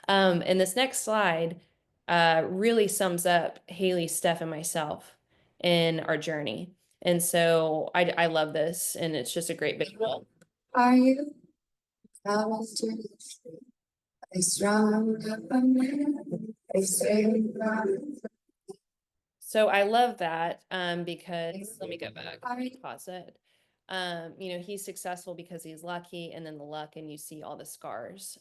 And this next slide really sums up Haley, Steph, and myself in our journey. And so I love this, and it's just a great visual. Are you promise to a strong government, a strong government? So I love that because let me go back, pause it. You know, he's successful because he's lucky, and then the luck, and you see all the scars.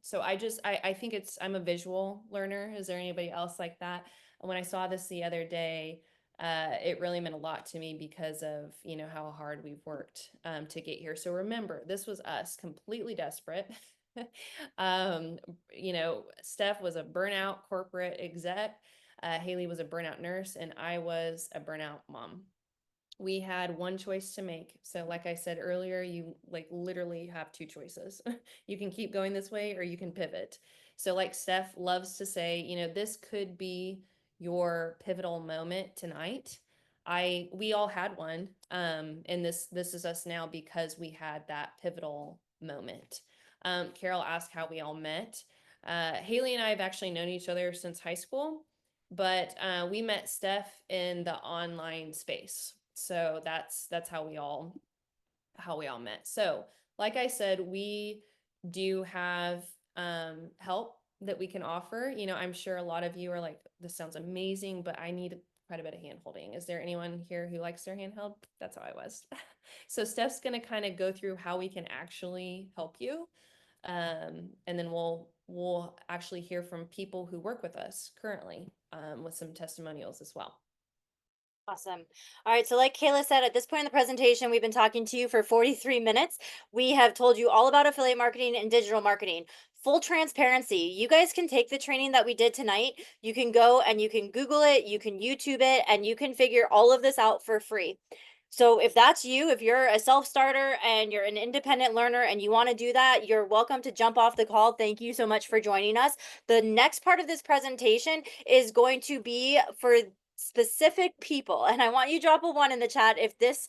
So I think I'm a visual learner. Is there anybody else like that? When I saw this the other day, it really meant a lot to me because of, you know, how hard we've worked to get here. So remember, this was us completely desperate. um, you know, Steph was a burnout corporate exec. Haley was a burnout nurse, and I was a burnout mom. We had one choice to make. So like I said earlier, you like literally have two choices. You can keep going this way or you can pivot. So like Steph loves to say, you know, this could be your pivotal moment tonight. We all had one. And this is us now because we had that pivotal moment. Carol asked how we all met. Haley and I have actually known each other since high school, but we met Steph in the online space. So that's how we all met. So like I said, we do have help that we can offer. You know, I'm sure a lot of you are like, this sounds amazing, but I need quite a bit of hand holding. Is there anyone here who likes their hand held? That's how I was. So Steph's going to kind of go through how we can actually help you. And then we'll actually hear from people who work with us currently with some testimonials as well. Awesome. All right. So like Kayla said, at this point in the presentation, we've been talking to you for 43 minutes. We have told you all about affiliate marketing and digital marketing. Full transparency. You guys can take the training that we did tonight. You can go and you can Google it, you can YouTube it, and you can figure all of this out for free. So if that's you, if you're a self-starter and you're an independent learner and you want to do that, you're welcome to jump off the call. Thank you so much for joining us. The next part of this presentation is going to be for specific people. And I want you to drop a 1 in the chat if this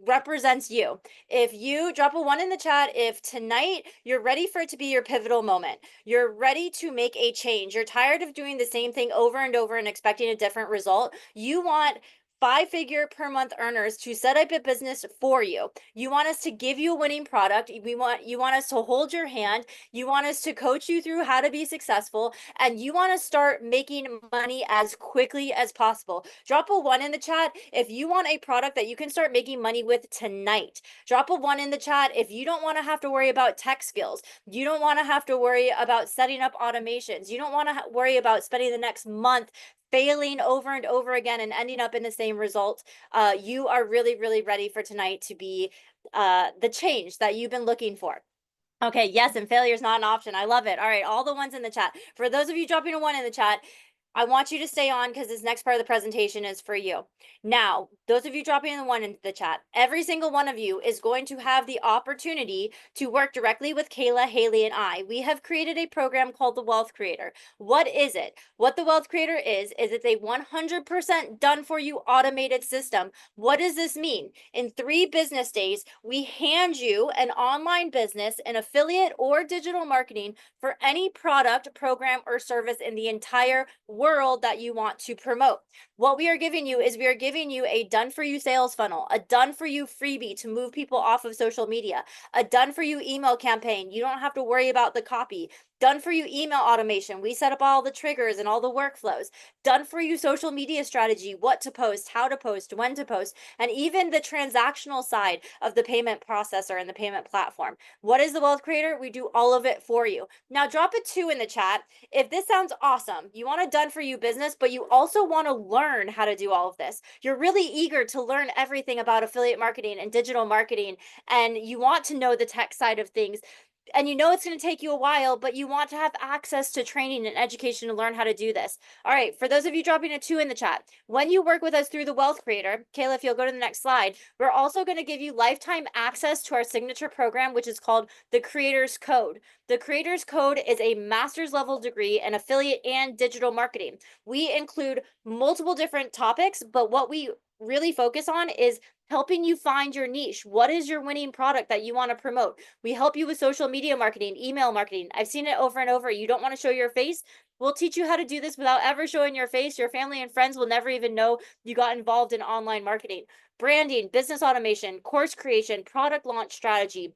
represents you. If you drop a 1 in the chat, if tonight you're ready for it to be your pivotal moment, you're ready to make a change, you're tired of doing the same thing over and over and expecting a different result, you want 5-figure per month earners to set up a business for you. You want us to give you a winning product. You want us to hold your hand. You want us to coach you through how to be successful, and you want to start making money as quickly as possible. Drop a 1 in the chat if you want a product that you can start making money with tonight. Drop a 1 in the chat if you don't want to have to worry about tech skills. You don't want to have to worry about setting up automations. You don't want to worry about spending the next month failing over and over again and ending up in the same result. You are really, really ready for tonight to be the change that you've been looking for. Okay, yes, and failure is not an option. I love it. All right, all the ones in the chat. For those of you dropping a 1 in the chat, I want you to stay on because this next part of the presentation is for you. Now, those of you dropping the 1 into the chat, every single one of you is going to have the opportunity to work directly with Kayla, Haley, and I. We have created a program called the Wealth Creator. What is it? What the Wealth Creator is it's a 100% done for you automated system. What does this mean? In 3 business days, we hand you an online business, an affiliate or digital marketing for any product, program, or service in the entire world that you want to promote. What we are giving you is we are giving you a done for you sales funnel, a done for you freebie to move people off of social media, a done for you email campaign. You don't have to worry about the copy. Done for you email automation. We set up all the triggers and all the workflows. Done for you social media strategy, what to post, how to post, when to post, and even the transactional side of the payment processor and the payment platform. What is the Wealth Creator? We do all of it for you. Now drop a 2 in the chat if this sounds awesome. You want a done for you business, but you also want to learn how to do all of this. You're really eager to learn everything about affiliate marketing and digital marketing, and you want to know the tech side of things. and you know it's going to take you a while, but you want to have access to training and education to learn how to do this. All right, for those of you dropping a 2 in the chat, when you work with us through the Wealth Creator, Kayla, if you'll go to the next slide, we're also going to give you lifetime access to our signature program, which is called the Creator's Code. The Creator's Code is a master's level degree in affiliate and digital marketing. We include multiple different topics, but what we really focus on is helping you find your niche. What is your winning product that you want to promote? We help you with social media marketing, email marketing. I've seen it over and over. You don't want to show your face? We'll teach you how to do this without ever showing your face. Your family and friends will never even know you got involved in online marketing. Branding, business automation, course creation, product launch strategy,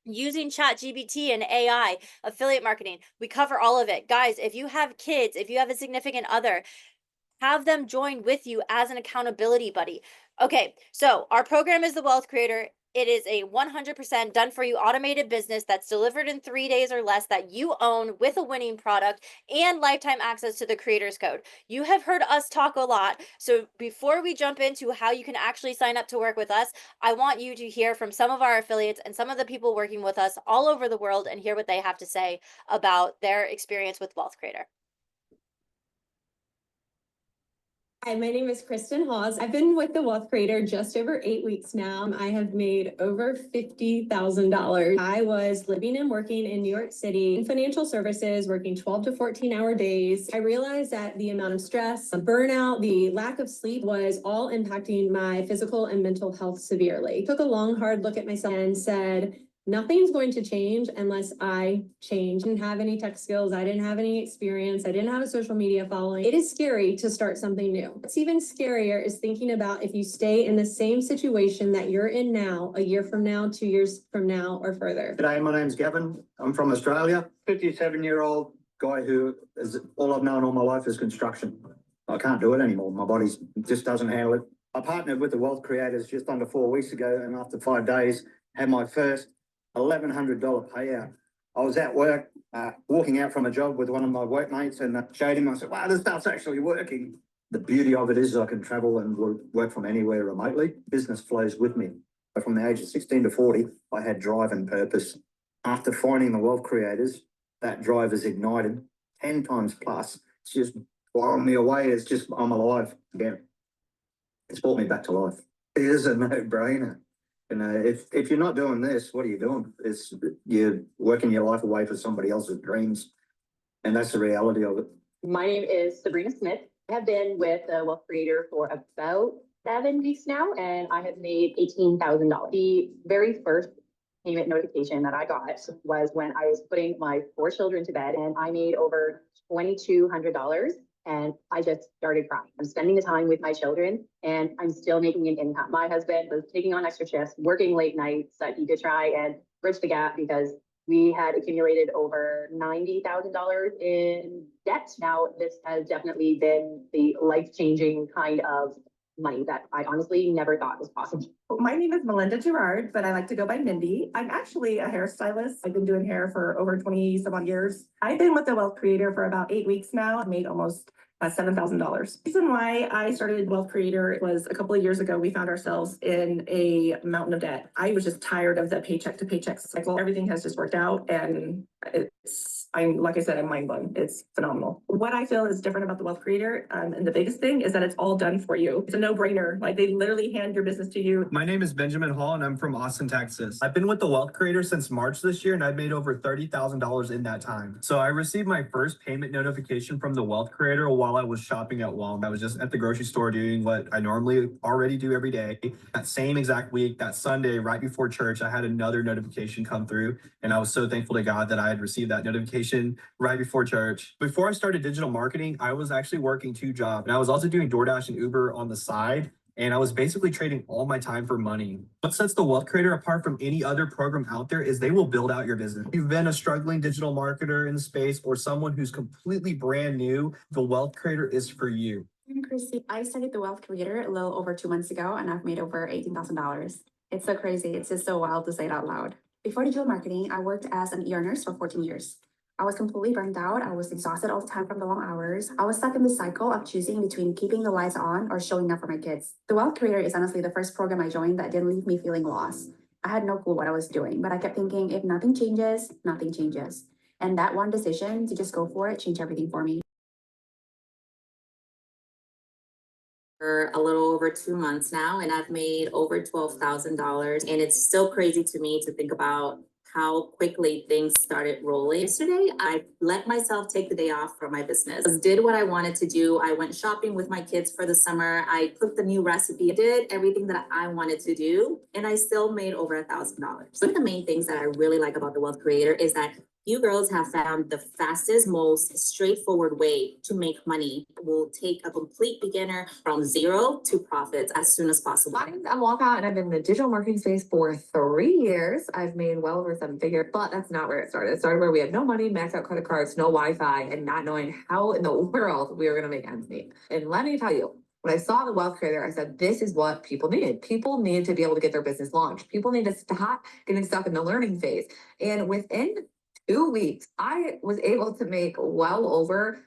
using ChatGPT and AI, affiliate marketing. We cover all of it. Guys, if you have kids, if you have a significant other, have them join with you as an accountability buddy. Okay, so our program is the Wealth Creator. It is a 100% done for you automated business that's delivered in 3 days or less that you own with a winning product and lifetime access to the Creator's Code. You have heard us talk a lot. So before we jump into how you can actually sign up to work with us, I want you to hear from some of our affiliates and some of the people working with us all over the world and hear what they have to say about their experience with Wealth Creator. Hi, my name is Kristen Hawes. I've been with the Wealth Creator just over 8 weeks now. I have made over $50,000. I was living and working in New York City in financial services, working 12 to 14-hour days. I realized that the amount of stress, the burnout, the lack of sleep was all impacting my physical and mental health severely. I took a long, hard look at myself and said, nothing's going to change unless I change. I didn't have any tech skills. I didn't have any experience. I didn't have a social media following. It is scary to start something new. What's even scarier is thinking about if you stay in the same situation that you're in now, a year from now, 2 years from now, or further. G'day, my name's Gavin. I'm from Australia. 57-year-old guy who is all I've known all my life is construction. I can't do it anymore. My body just doesn't handle it. I partnered with the Wealth Creators just under 4 weeks ago, and after 5 days, had my first $1,100 payout. I was at work, walking out from a job with one of my workmates, and I showed him. I said, "Wow, this stuff's actually working." The beauty of it is I can travel and work from anywhere remotely. Business flows with me. From the age of 16 to 40, I had drive and purpose. After finding the Wealth Creators, that drive is ignited 10 times plus. It's just blowing me away. It's just, I'm alive again. It's brought me back to life. It is a no-brainer. You know, if you're not doing this, what are you doing? You're working your life away for somebody else's dreams. And that's the reality of it. My name is Sabrina Smith. I have been with the Wealth Creator for about 7 weeks now, and I have made $18,000. The very first payment notification that I got was when I was putting my 4 children to bed, and I made over $2,200. And I just started crying. I'm spending the time with my children and I'm still making an income. My husband was taking on extra shifts, working late nights so he could try and bridge the gap because we had accumulated over $90,000 in debt. Now, this has definitely been the life-changing kind of money that I honestly never thought was possible. My name is Melinda Gerard, but I like to go by Mindy. I'm actually a hairstylist. I've been doing hair for over 20 some odd years. I've been with the Wealth Creator for about 8 weeks now. I've made almost $7,000. The reason why I started Wealth Creator was a couple of years ago, we found ourselves in a mountain of debt. I was just tired of the paycheck to paycheck cycle. Everything has just worked out and like I said, I'm mind blown. It's phenomenal. What I feel is different about the Wealth Creator, and the biggest thing is that it's all done for you. It's a no-brainer. Like they literally hand your business to you. My name is Benjamin Hall and I'm from Austin, Texas. I've been with the Wealth Creator since March this year and I've made over $30,000 in that time. So I received my first payment notification from the Wealth Creator while I was shopping at Walmart. I was just at the grocery store doing what I normally already do every day. That same exact week, that Sunday, right before church, I had another notification come through and I was so thankful to God that I had received that notification right before church. Before I started digital marketing, I was actually working 2 jobs and I was also doing DoorDash and Uber on the side. And I was basically trading all my time for money. What sets the Wealth Creator apart from any other program out there is they will build out your business. If you've been a struggling digital marketer in the space or someone who's completely brand new, the Wealth Creator is for you. I'm Chrissy. I started the Wealth Creator a little over 2 months ago and I've made over $18,000. It's so crazy. It's just so wild to say it out loud. Before digital marketing, I worked as an ER nurse for 14 years. I was completely burned out. I was exhausted all the time from the long hours. I was stuck in the cycle of choosing between keeping the lights on or showing up for my kids. The Wealth Creator is honestly the first program I joined that didn't leave me feeling lost. I had no clue what I was doing, but I kept thinking, if nothing changes, nothing changes. And that one decision to just go for it changed everything for me. For a little over 2 months now, and I've made over $12,000. And it's still crazy to me to think about how quickly things started rolling. Yesterday, I let myself take the day off from my business. Did what I wanted to do. I went shopping with my kids for the summer. I cooked a new recipe, did everything that I wanted to do, and I still made over $1,000. One of the main things that I really like about the Wealth Creator is that you girls have found the fastest, most straightforward way to make money. Will take a complete beginner from zero to profits as soon as possible. I'm Walkout and I've been in the digital marketing space for 3 years. I've made well over 7 figures, but that's not where it started. It started where we had no money, maxed out credit cards, no Wi-Fi, and not knowing how in the world we were going to make ends meet. And let me tell you, when I saw the Wealth Creator, I said, this is what people need. People need to be able to get their business launched. People need to stop getting stuck in the learning phase. And within 2 weeks, I was able to make well over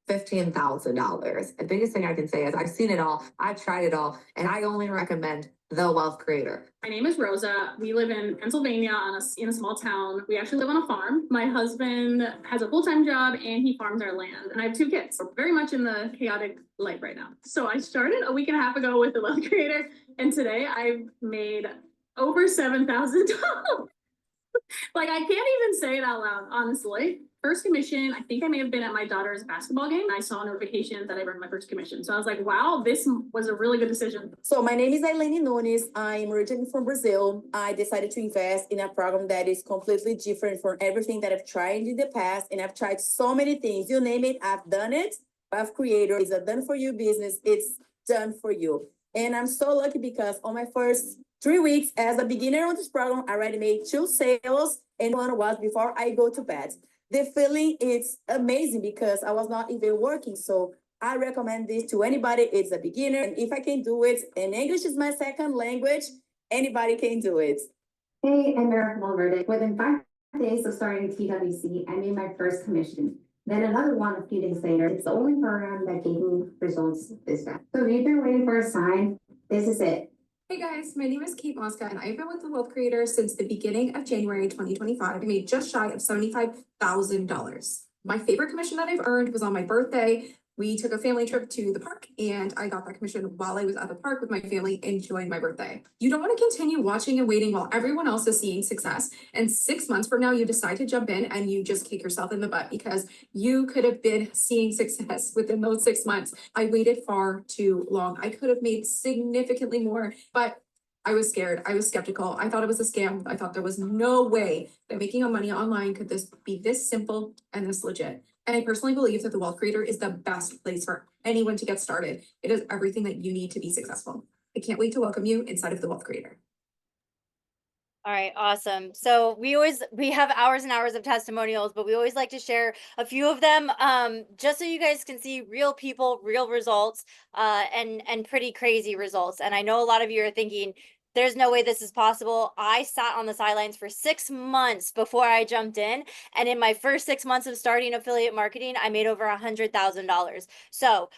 $15,000. The biggest thing I can say is I've seen it all, I've tried it all, and I only recommend the Wealth Creator. My name is Rosa. We live in Pennsylvania in a small town. We actually live on a farm. My husband has a full-time job and he farms our land. And I have 2 kids. So very much in the chaotic life right now. So I started a week and a half ago with the Wealth Creator, and today I've made over $7,000. Like, I can't even say it out loud, honestly. First commission, I think I may have been at my daughter's basketball game. I saw a notification that I earned my first commission. So I was like, wow, this was a really good decision. So my name is Ailene Nunes. I'm originally from Brazil. I decided to invest in a program that is completely different from everything that I've tried in the past. And I've tried so many things. You name it, I've done it. Wealth Creator is a done for you business. It's done for you. And I'm so lucky because on my first 3 weeks as a beginner on this program, I already made 2 sales, and one was before I go to bed. The feeling is amazing because I was not even working. So I recommend this to anybody. It's a beginner. And if I can do it, and English is my second language, anybody can do it. Hey, I'm Erika from Valverde. Within 5 days of starting TWC, I made my first commission. Then another one a few days later. It's the only program that gave me results this fast. So if you've been waiting for a sign, this is it. Hey guys, my name is Kate Mosca and I've been with the Wealth Creator since the beginning of January 2025. I made just shy of $75,000. My favorite commission that I've earned was on my birthday. We took a family trip to the park and I got that commission while I was at the park with my family enjoying my birthday. You don't want to continue watching and waiting while everyone else is seeing success. And 6 months from now, you decide to jump in and you just kick yourself in the butt because you could have been seeing success within those 6 months. I waited far too long. I could have made significantly more, but I was scared. I was skeptical. I thought it was a scam. I thought there was no way that making money online could be this simple and this legit. And I personally believe that the Wealth Creator is the best place for anyone to get started. It is everything that you need to be successful. I can't wait to welcome you inside of the Wealth Creator. All right, awesome. So we have hours and hours of testimonials, but we always like to share a few of them, just so you guys can see real people, real results, and pretty crazy results. And I know a lot of you are thinking, there's no way this is possible. I sat on the sidelines for 6 months before I jumped in. And in my first 6 months of starting affiliate marketing, I made over $100,000. So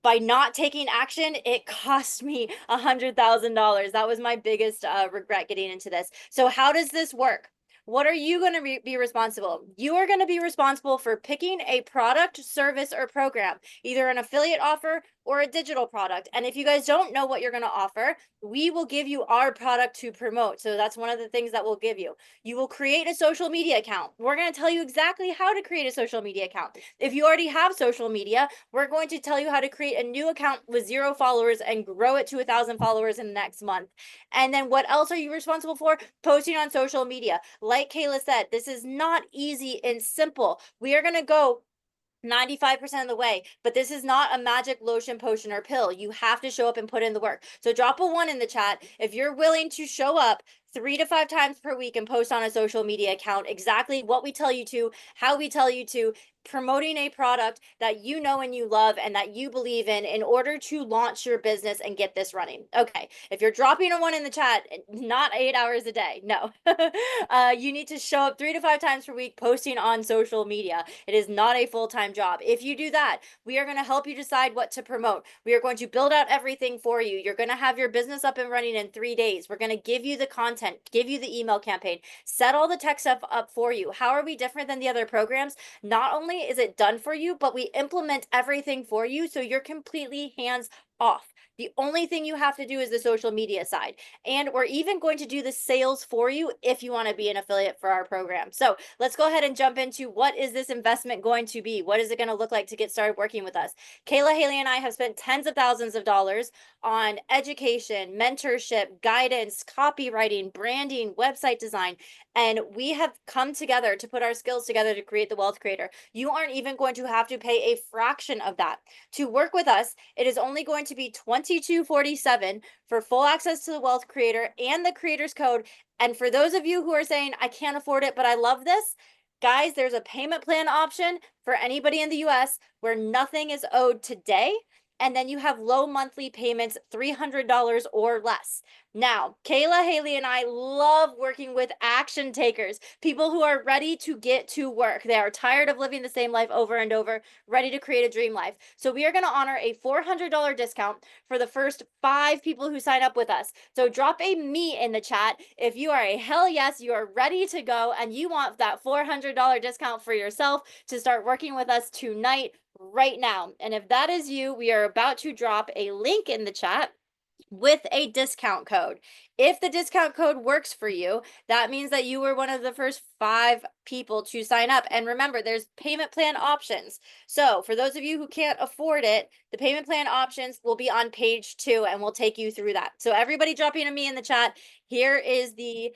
by not taking action, it cost me $100,000. That was my biggest regret getting into this. So how does this work? What are you going to be responsible? You are going to be responsible for picking a product, service, or program, either an affiliate offer or a digital product. And if you guys don't know what you're going to offer, we will give you our product to promote. So that's one of the things that we'll give you. You will create a social media account. We're going to tell you exactly how to create a social media account. If you already have social media, we're going to tell you how to create a new account with 0 followers and grow it to 1,000 followers in the next month. And then what else are you responsible for? Posting on social media. Like Kayla said, this is not easy and simple. We are going to go 95% of the way, but this is not a magic lotion, potion, or pill. You have to show up and put in the work. So drop a 1 in the chat if you're willing to show up 3 to 5 times per week and post on a social media account exactly what we tell you to, how we tell you to, promoting a product that you know and you love and that you believe in order to launch your business and get this running. Okay, if you're dropping a 1 in the chat, not 8 hours a day, no. You need to show up 3 to 5 times per week posting on social media. It is not a full-time job. If you do that, we are going to help you decide what to promote. We are going to build out everything for you. You're going to have your business up and running in 3 days. We're going to give you the content content, give you the email campaign, set all the tech stuff up for you. How are we different than the other programs? Not only is it done for you, but we implement everything for you so you're completely hands off. The only thing you have to do is the social media side. And we're even going to do the sales for you if you want to be an affiliate for our program. So let's go ahead and jump into what is this investment going to be? What is it going to look like to get started working with us? Kayla, Haley, and I have spent tens of thousands of dollars on education, mentorship, guidance, copywriting, branding, website design, and we have come together to put our skills together to create the Wealth Creator. You aren't even going to have to pay a fraction of that. To work with us, it is only going to be $22.47 for full access to the Wealth Creator and the Creators Code. And for those of you who are saying, I can't afford it, but I love this, guys, there's a payment plan option for anybody in the US where nothing is owed today. And then you have low monthly payments, $300 or less. Now, Kayla, Haley, and I love working with action takers, people who are ready to get to work. They are tired of living the same life over and over, ready to create a dream life. So we are going to honor a $400 discount for the first 5 people who sign up with us. So drop a me in the chat if you are a hell yes, you are ready to go and you want that $400 discount for yourself to start working with us tonight, right now. And if that is you, we are about to drop a link in the chat with a discount code. If the discount code works for you, that means that you were one of the first 5 people to sign up. And remember, there's payment plan options. So for those of you who can't afford it, the payment plan options will be on page 2 and we'll take you through that. So everybody dropping a me in the chat, here is the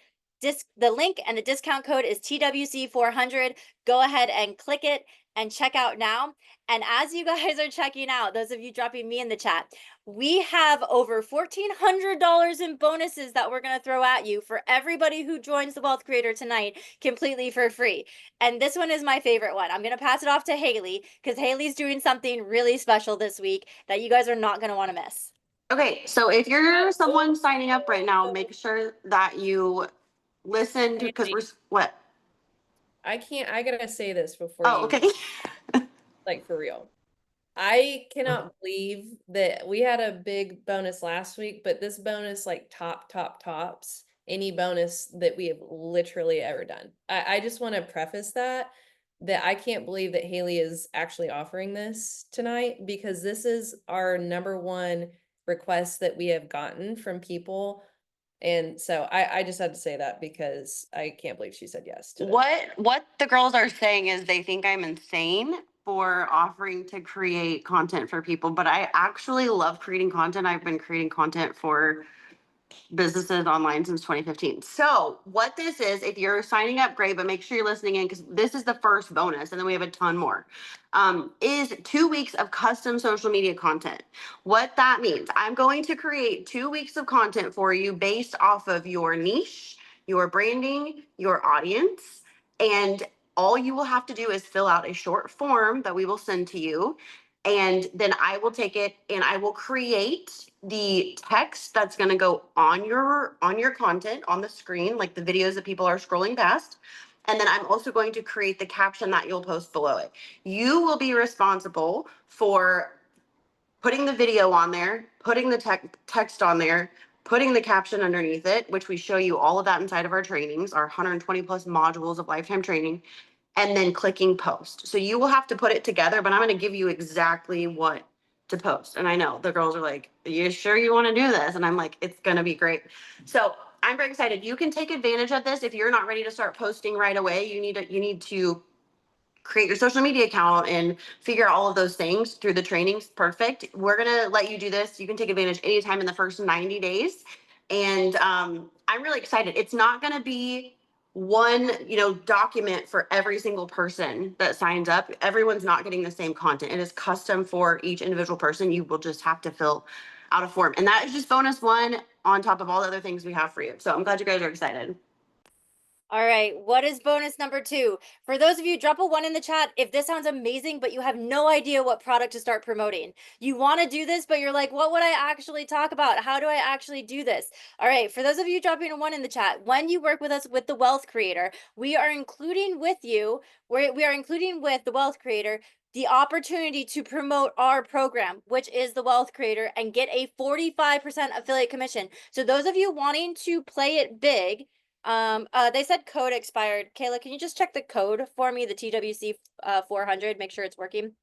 link and the discount code is TWC400. Go ahead and click it and check out now. And as you guys are checking out, those of you dropping me in the chat, we have over $1,400 in bonuses that we're going to throw at you for everybody who joins the Wealth Creator tonight completely for free. And this one is my favorite one. I'm going to pass it off to Haley because Haley's doing something really special this week that you guys are not going to want to miss. Okay, so if you're someone signing up right now, make sure that you listen to, because we're, what? I gotta say this before Oh, you, okay. like for real. I cannot believe that we had a big bonus last week, but this bonus like tops any bonus that we have literally ever done. I just want to preface that I can't believe that Haley is actually offering this tonight because this is our number one request that we have gotten from people. And so I just had to say that because I can't believe she said yes to this. What the girls are saying is they think I'm insane for offering to create content for people, but I actually love creating content. I've been creating content for businesses online since 2015. So what this is, if you're signing up, great, but make sure you're listening in because this is the first bonus and then we have a ton more, is 2 weeks of custom social media content. What that means, I'm going to create 2 weeks of content for you based off of your niche, your branding, your audience, and all you will have to do is fill out a short form that we will send to you. And then I will take it and I will create the text that's going to go on your content on the screen, like the videos that people are scrolling past. And then I'm also going to create the caption that you'll post below it. You will be responsible for putting the video on there, putting the text on there, putting the caption underneath it, which we show you all of that inside of our trainings, our 120 plus modules of lifetime training, and then clicking post. So you will have to put it together, but I'm going to give you exactly what to post. And I know the girls are like, are you sure you want to do this? And I'm like, it's going to be great. So I'm very excited. You can take advantage of this. If you're not ready to start posting right away, you need to create your social media account and figure out all of those things through the trainings. Perfect. We're going to let you do this. You can take advantage anytime in the first 90 days. And I'm really excited. It's not going to be one, document for every single person that signs up. Everyone's not getting the same content. It is custom for each individual person. You will just have to fill out a form. And that is just bonus one on top of all the other things we have for you. So I'm glad you guys are excited. All right, what is bonus number 2? For those of you, drop a 1 in the chat if this sounds amazing, but you have no idea what product to start promoting. You want to do this, but you're like, what would I actually talk about? How do I actually do this? All right, for those of you dropping a 1 in the chat, when you work with us with the Wealth Creator, we are including with you, we are including with the Wealth Creator the opportunity to promote our program, which is the Wealth Creator, and get a 45% affiliate commission. So those of you wanting to play it big, they said code expired. Kayla, can you just check the code for me, the TWC 400, make sure it's working?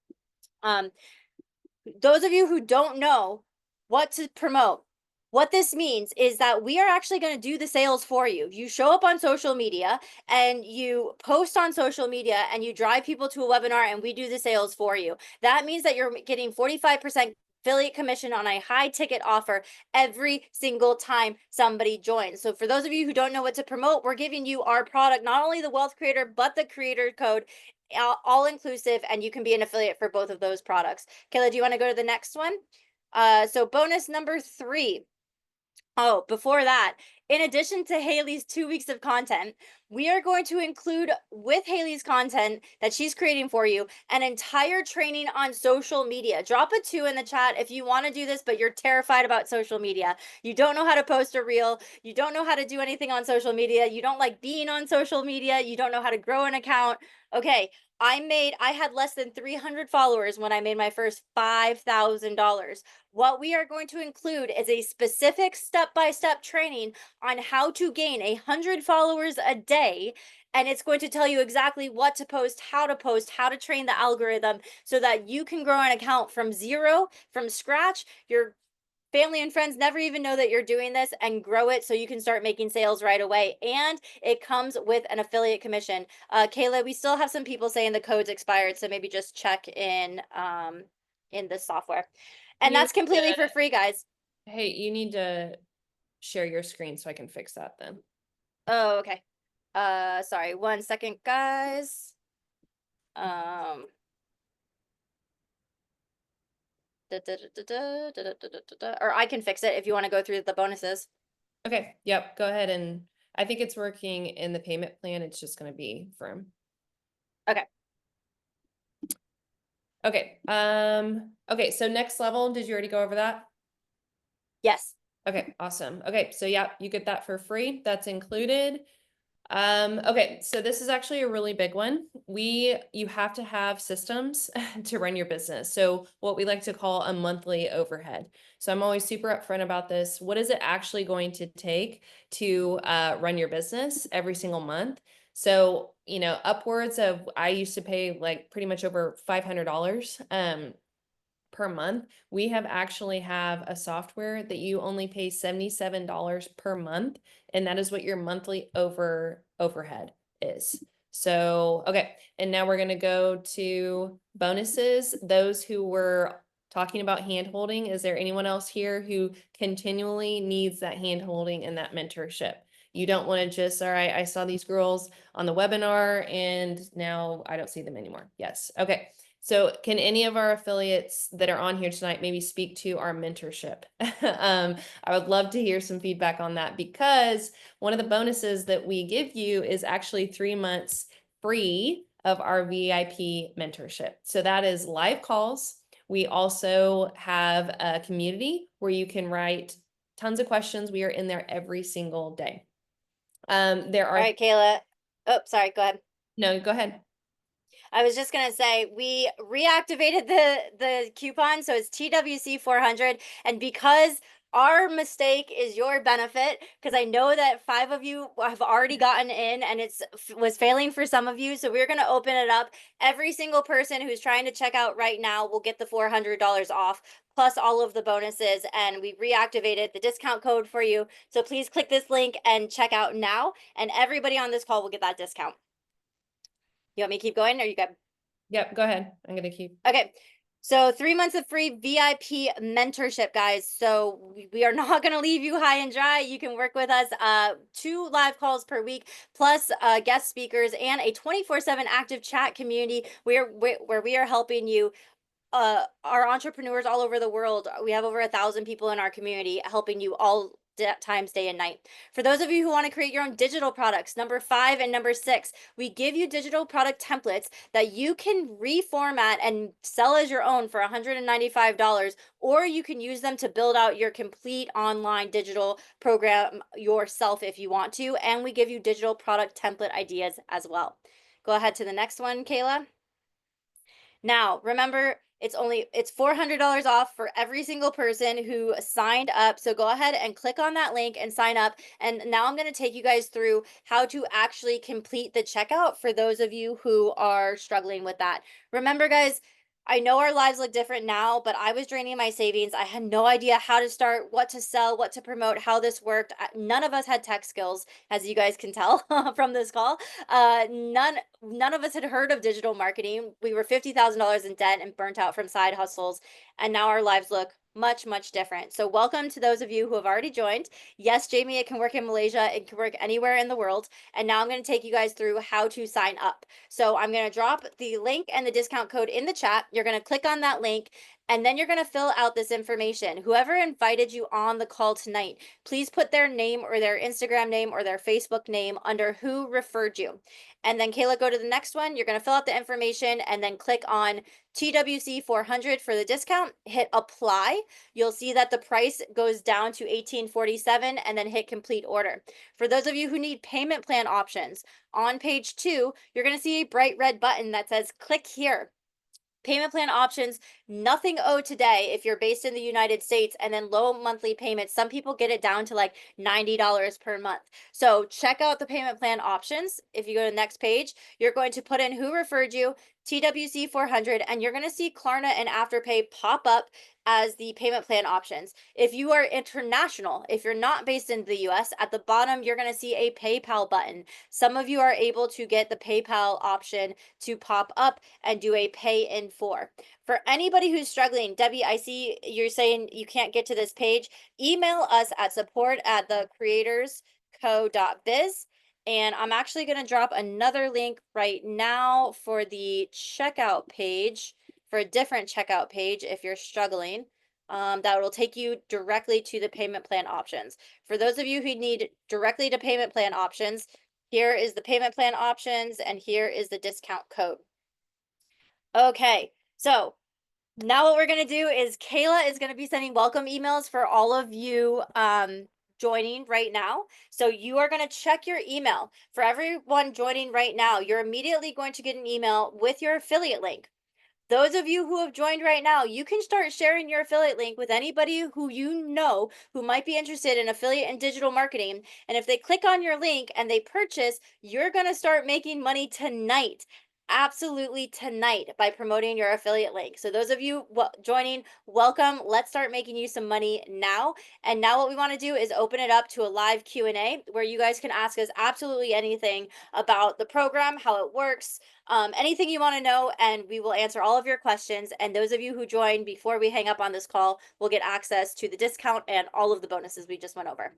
Those of you who don't know what to promote, what this means is that we are actually going to do the sales for you. You show up on social media and you post on social media and you drive people to a webinar and we do the sales for you. That means that you're getting 45% affiliate commission on a high ticket offer every single time somebody joins. So for those of you who don't know what to promote, we're giving you our product, not only the Wealth Creator, but the creator code, all inclusive, and you can be an affiliate for both of those products. Kayla, do you want to go to the next one? So bonus number 3. Oh, before that, in addition to Haley's 2 weeks of content, we are going to include with Haley's content that she's creating for you an entire training on social media. Drop a 2 in the chat if you want to do this, but you're terrified about social media. You don't know how to post a reel. You don't know how to do anything on social media. You don't like being on social media. You don't know how to grow an account. Okay, I had less than 300 followers when I made my first $5,000. What we are going to include is a specific step-by-step training on how to gain 100 followers a day. And it's going to tell you exactly what to post, how to train the algorithm so that you can grow an account from zero, from scratch. Your family and friends never even know that you're doing this, and grow it so you can start making sales right away. And it comes with an affiliate commission. Kayla, we still have some people saying the code's expired, so maybe just check in the software. And that's completely for free, guys. Hey, you need to share your screen so I can fix that then. Oh, okay. Sorry, 1 second, guys. Or I can fix it if you want to go through the bonuses. Okay, yep, go ahead, and I think it's working in the payment plan. It's just going to be firm. Okay. Okay. Okay, so next level, did you already go over that? Yes. Okay, awesome. Okay, so yeah, you get that for free. That's included. Okay, so this is actually a really big one. You have to have systems to run your business. So what we like to call a monthly overhead. So I'm always super upfront about this. What is it actually going to take to run your business every single month? So, upwards of, I used to pay like pretty much over $500 per month. We actually have a software that you only pay $77 per month, and that is what your monthly overhead is. So, okay, and now we're going to go to bonuses. Those who were talking about hand holding, is there anyone else here who continually needs that hand holding and that mentorship? You don't want to just, all right, I saw these girls on the webinar and now I don't see them anymore. Yes. Okay. So can any of our affiliates that are on here tonight maybe speak to our mentorship? I would love to hear some feedback on that, because one of the bonuses that we give you is actually 3 months free of our VIP mentorship. So that is live calls. We also have a community where you can write tons of questions. We are in there every single day. There are. All right, Kayla. Oh, sorry, go ahead. No, go ahead. I was just gonna say we reactivated the coupon, so it's TWC 400, and because our mistake is your benefit, because I know that 5 of you have already gotten in and was failing for some of you, so we're gonna open it up. Every single person who's trying to check out right now will get the $400 off, plus all of the bonuses, and we reactivated the discount code for you. So please click this link and check out now, and everybody on this call will get that discount. You want me to keep going, or you good? Yep, go ahead. I'm going to keep. Okay. So 3 months of free VIP mentorship, guys. So we are not going to leave you high and dry. You can work with us 2 live calls per week, plus guest speakers, and a 24/7 active chat community where we are helping you. Our entrepreneurs all over the world. We have over 1,000 people in our community helping you all times, day and night. For those of you who want to create your own digital products, number 5 and number 6, we give you digital product templates that you can reformat and sell as your own for $195, or you can use them to build out your complete online digital program yourself if you want to. And we give you digital product template ideas as well. Go ahead to the next one, Kayla. Now, remember, it's $400 off for every single person who signed up. So go ahead and click on that link and sign up. And now I'm going to take you guys through how to actually complete the checkout for those of you who are struggling with that. Remember, guys, I know our lives look different now, but I was draining my savings. I had no idea how to start, what to sell, what to promote, how this worked. None of us had tech skills, as you guys can tell from this call. None of us had heard of digital marketing. We were $50,000 in debt and burnt out from side hustles, and now our lives look much different. So welcome to those of you who have already joined. Yes, Jamie, it can work in Malaysia, it can work anywhere in the world. And now I'm going to take you guys through how to sign up. So I'm going to drop the link and the discount code in the chat. You're going to click on that link, and then you're going to fill out this information. Whoever invited you on the call tonight, please put their name or their Instagram name or their Facebook name under who referred you. And then Kayla, go to the next one. You're going to fill out the information and then click on TWC 400 for the discount, hit apply. You'll see that the price goes down to $18.47 and then hit complete order. For those of you who need payment plan options, on page 2, you're going to see a bright red button that says click here. Payment plan options, nothing owed today if you're based in the United States, and then low monthly payments. Some people get it down to like $90 per month. So check out the payment plan options. If you go to the next page, you're going to put in who referred you, TWC 400, and you're going to see Klarna and Afterpay pop up as the payment plan options. If you are international, if you're not based in the US, at the bottom, you're going to see a PayPal button. Some of you are able to get the PayPal option to pop up and do a pay in for. For anybody who's struggling, Debbie, I see you're saying you can't get to this page. Email us at support@thecreatorsco.biz. And I'm actually going to drop another link right now for the checkout page, for a different checkout page if you're struggling. That will take you directly to the payment plan options. For those of you who need directly to payment plan options, here is the payment plan options and here is the discount code. Okay, so now what we're going to do is Kayla is going to be sending welcome emails for all of you joining right now. So you are going to check your email. For everyone joining right now, you're immediately going to get an email with your affiliate link. Those of you who have joined right now, you can start sharing your affiliate link with anybody who you know who might be interested in affiliate and digital marketing. And if they click on your link and they purchase, you're going to start making money tonight. Absolutely tonight by promoting your affiliate link. So those of you joining, welcome. Let's start making you some money now. And now what we want to do is open it up to a live Q&A where you guys can ask us absolutely anything about the program, how it works, anything you want to know, and we will answer all of your questions. And those of you who join before we hang up on this call will get access to the discount and all of the bonuses we just went over.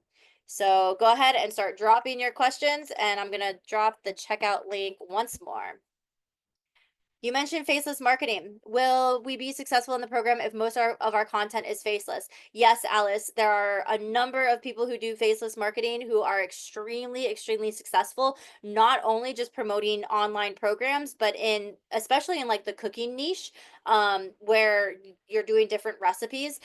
So go ahead and start dropping your questions, and I'm going to drop the checkout link once more. You mentioned faceless marketing. Will we be successful in the program if most of our content is faceless? Yes, Alice, there are a number of people who do faceless marketing who are extremely successful, not only just promoting online programs, but especially in like the cooking niche, where you're doing different recipes,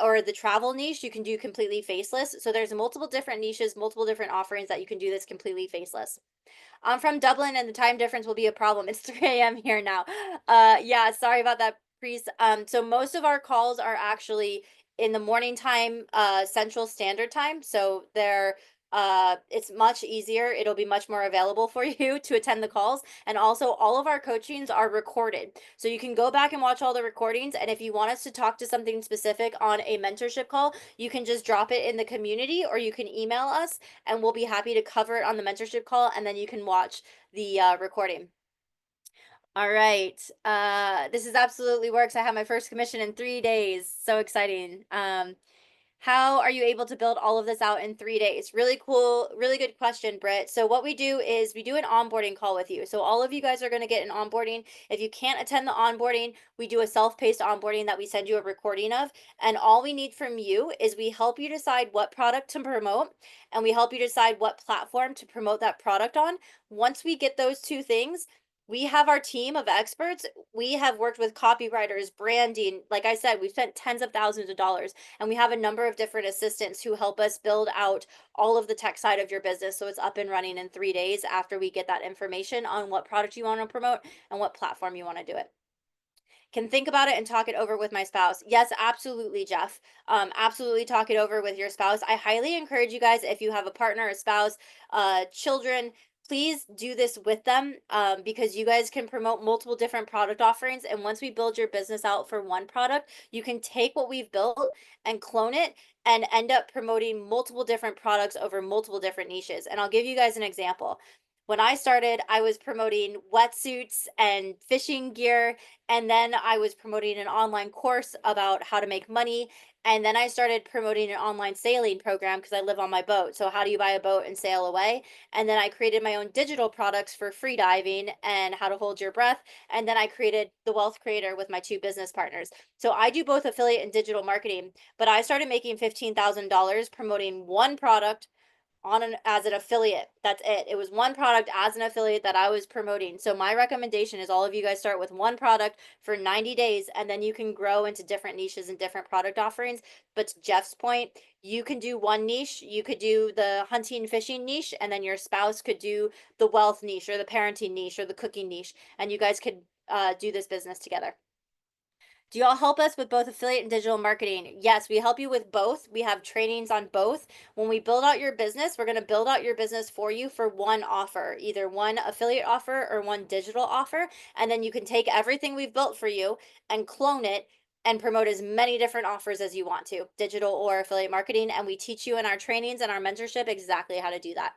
or the travel niche, you can do completely faceless. So there's multiple different niches, multiple different offerings that you can do this completely faceless. I'm from Dublin and the time difference will be a problem. It's 3 a.m. here now. Yeah, sorry about that, Priest. So most of our calls are actually in the morning time, Central Standard Time. So it's much easier. It'll be much more available for you to attend the calls. And also all of our coachings are recorded. So you can go back and watch all the recordings. And if you want us to talk to something specific on a mentorship call, you can just drop it in the community or you can email us and we'll be happy to cover it on the mentorship call. And then you can watch the recording. All right. This is absolutely works. I have my first commission in 3 days. So exciting. How are you able to build all of this out in 3 days? Really cool, really good question, Britt. So what we do is we do an onboarding call with you. So all of you guys are going to get an onboarding. If you can't attend the onboarding, we do a self-paced onboarding that we send you a recording of. And all we need from you is we help you decide what product to promote and we help you decide what platform to promote that product on. Once we get those two things, we have our team of experts. We have worked with copywriters, branding. Like I said, we've spent tens of thousands of dollars, and we have a number of different assistants who help us build out all of the tech side of your business. So it's up and running in 3 days after we get that information on what product you want to promote and what platform you want to do it. can think about it and talk it over with my spouse. Yes, absolutely, Jeff. Absolutely talk it over with your spouse. I highly encourage you guys, if you have a partner, a spouse, children, please do this with them, because you guys can promote multiple different product offerings. And once we build your business out for one product, you can take what we've built and clone it and end up promoting multiple different products over multiple different niches. And I'll give you guys an example. When I started, I was promoting wetsuits and fishing gear, and then I was promoting an online course about how to make money. And then I started promoting an online sailing program because I live on my boat. So how do you buy a boat and sail away? And then I created my own digital products for free diving and how to hold your breath. And then I created the Wealth Creator with my two business partners. So I do both affiliate and digital marketing, but I started making $15,000 promoting one product as an affiliate. That's it. It was one product as an affiliate that I was promoting. So my recommendation is all of you guys start with one product for 90 days, and then you can grow into different niches and different product offerings. But to Jeff's point, you can do one niche. You could do the hunting fishing niche, and then your spouse could do the wealth niche or the parenting niche or the cooking niche, and you guys could do this business together. Do y'all help us with both affiliate and digital marketing? Yes, we help you with both. We have trainings on both. When we build out your business, we're going to build out your business for you for one offer, either one affiliate offer or one digital offer. And then you can take everything we've built for you and clone it and promote as many different offers as you want to, digital or affiliate marketing. And we teach you in our trainings and our mentorship exactly how to do that.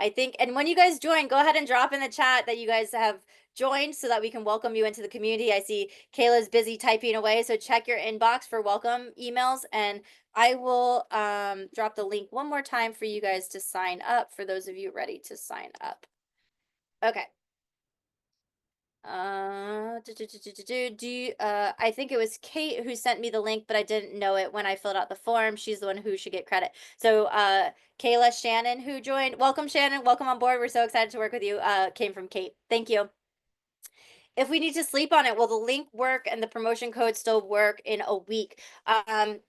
I think, and when you guys join, go ahead and drop in the chat that you guys have joined so that we can welcome you into the community. I see Kayla's busy typing away, so check your inbox for welcome emails, and I will drop the link one more time for you guys to sign up, for those of you ready to sign up. Okay. I think it was Kate who sent me the link, but I didn't know it when I filled out the form. She's the one who should get credit. So Kayla Shannon, who joined, welcome Shannon, welcome on board. We're so excited to work with you. Came from Kate. Thank you. If we need to sleep on it, will the link work and the promotion code still work in a week?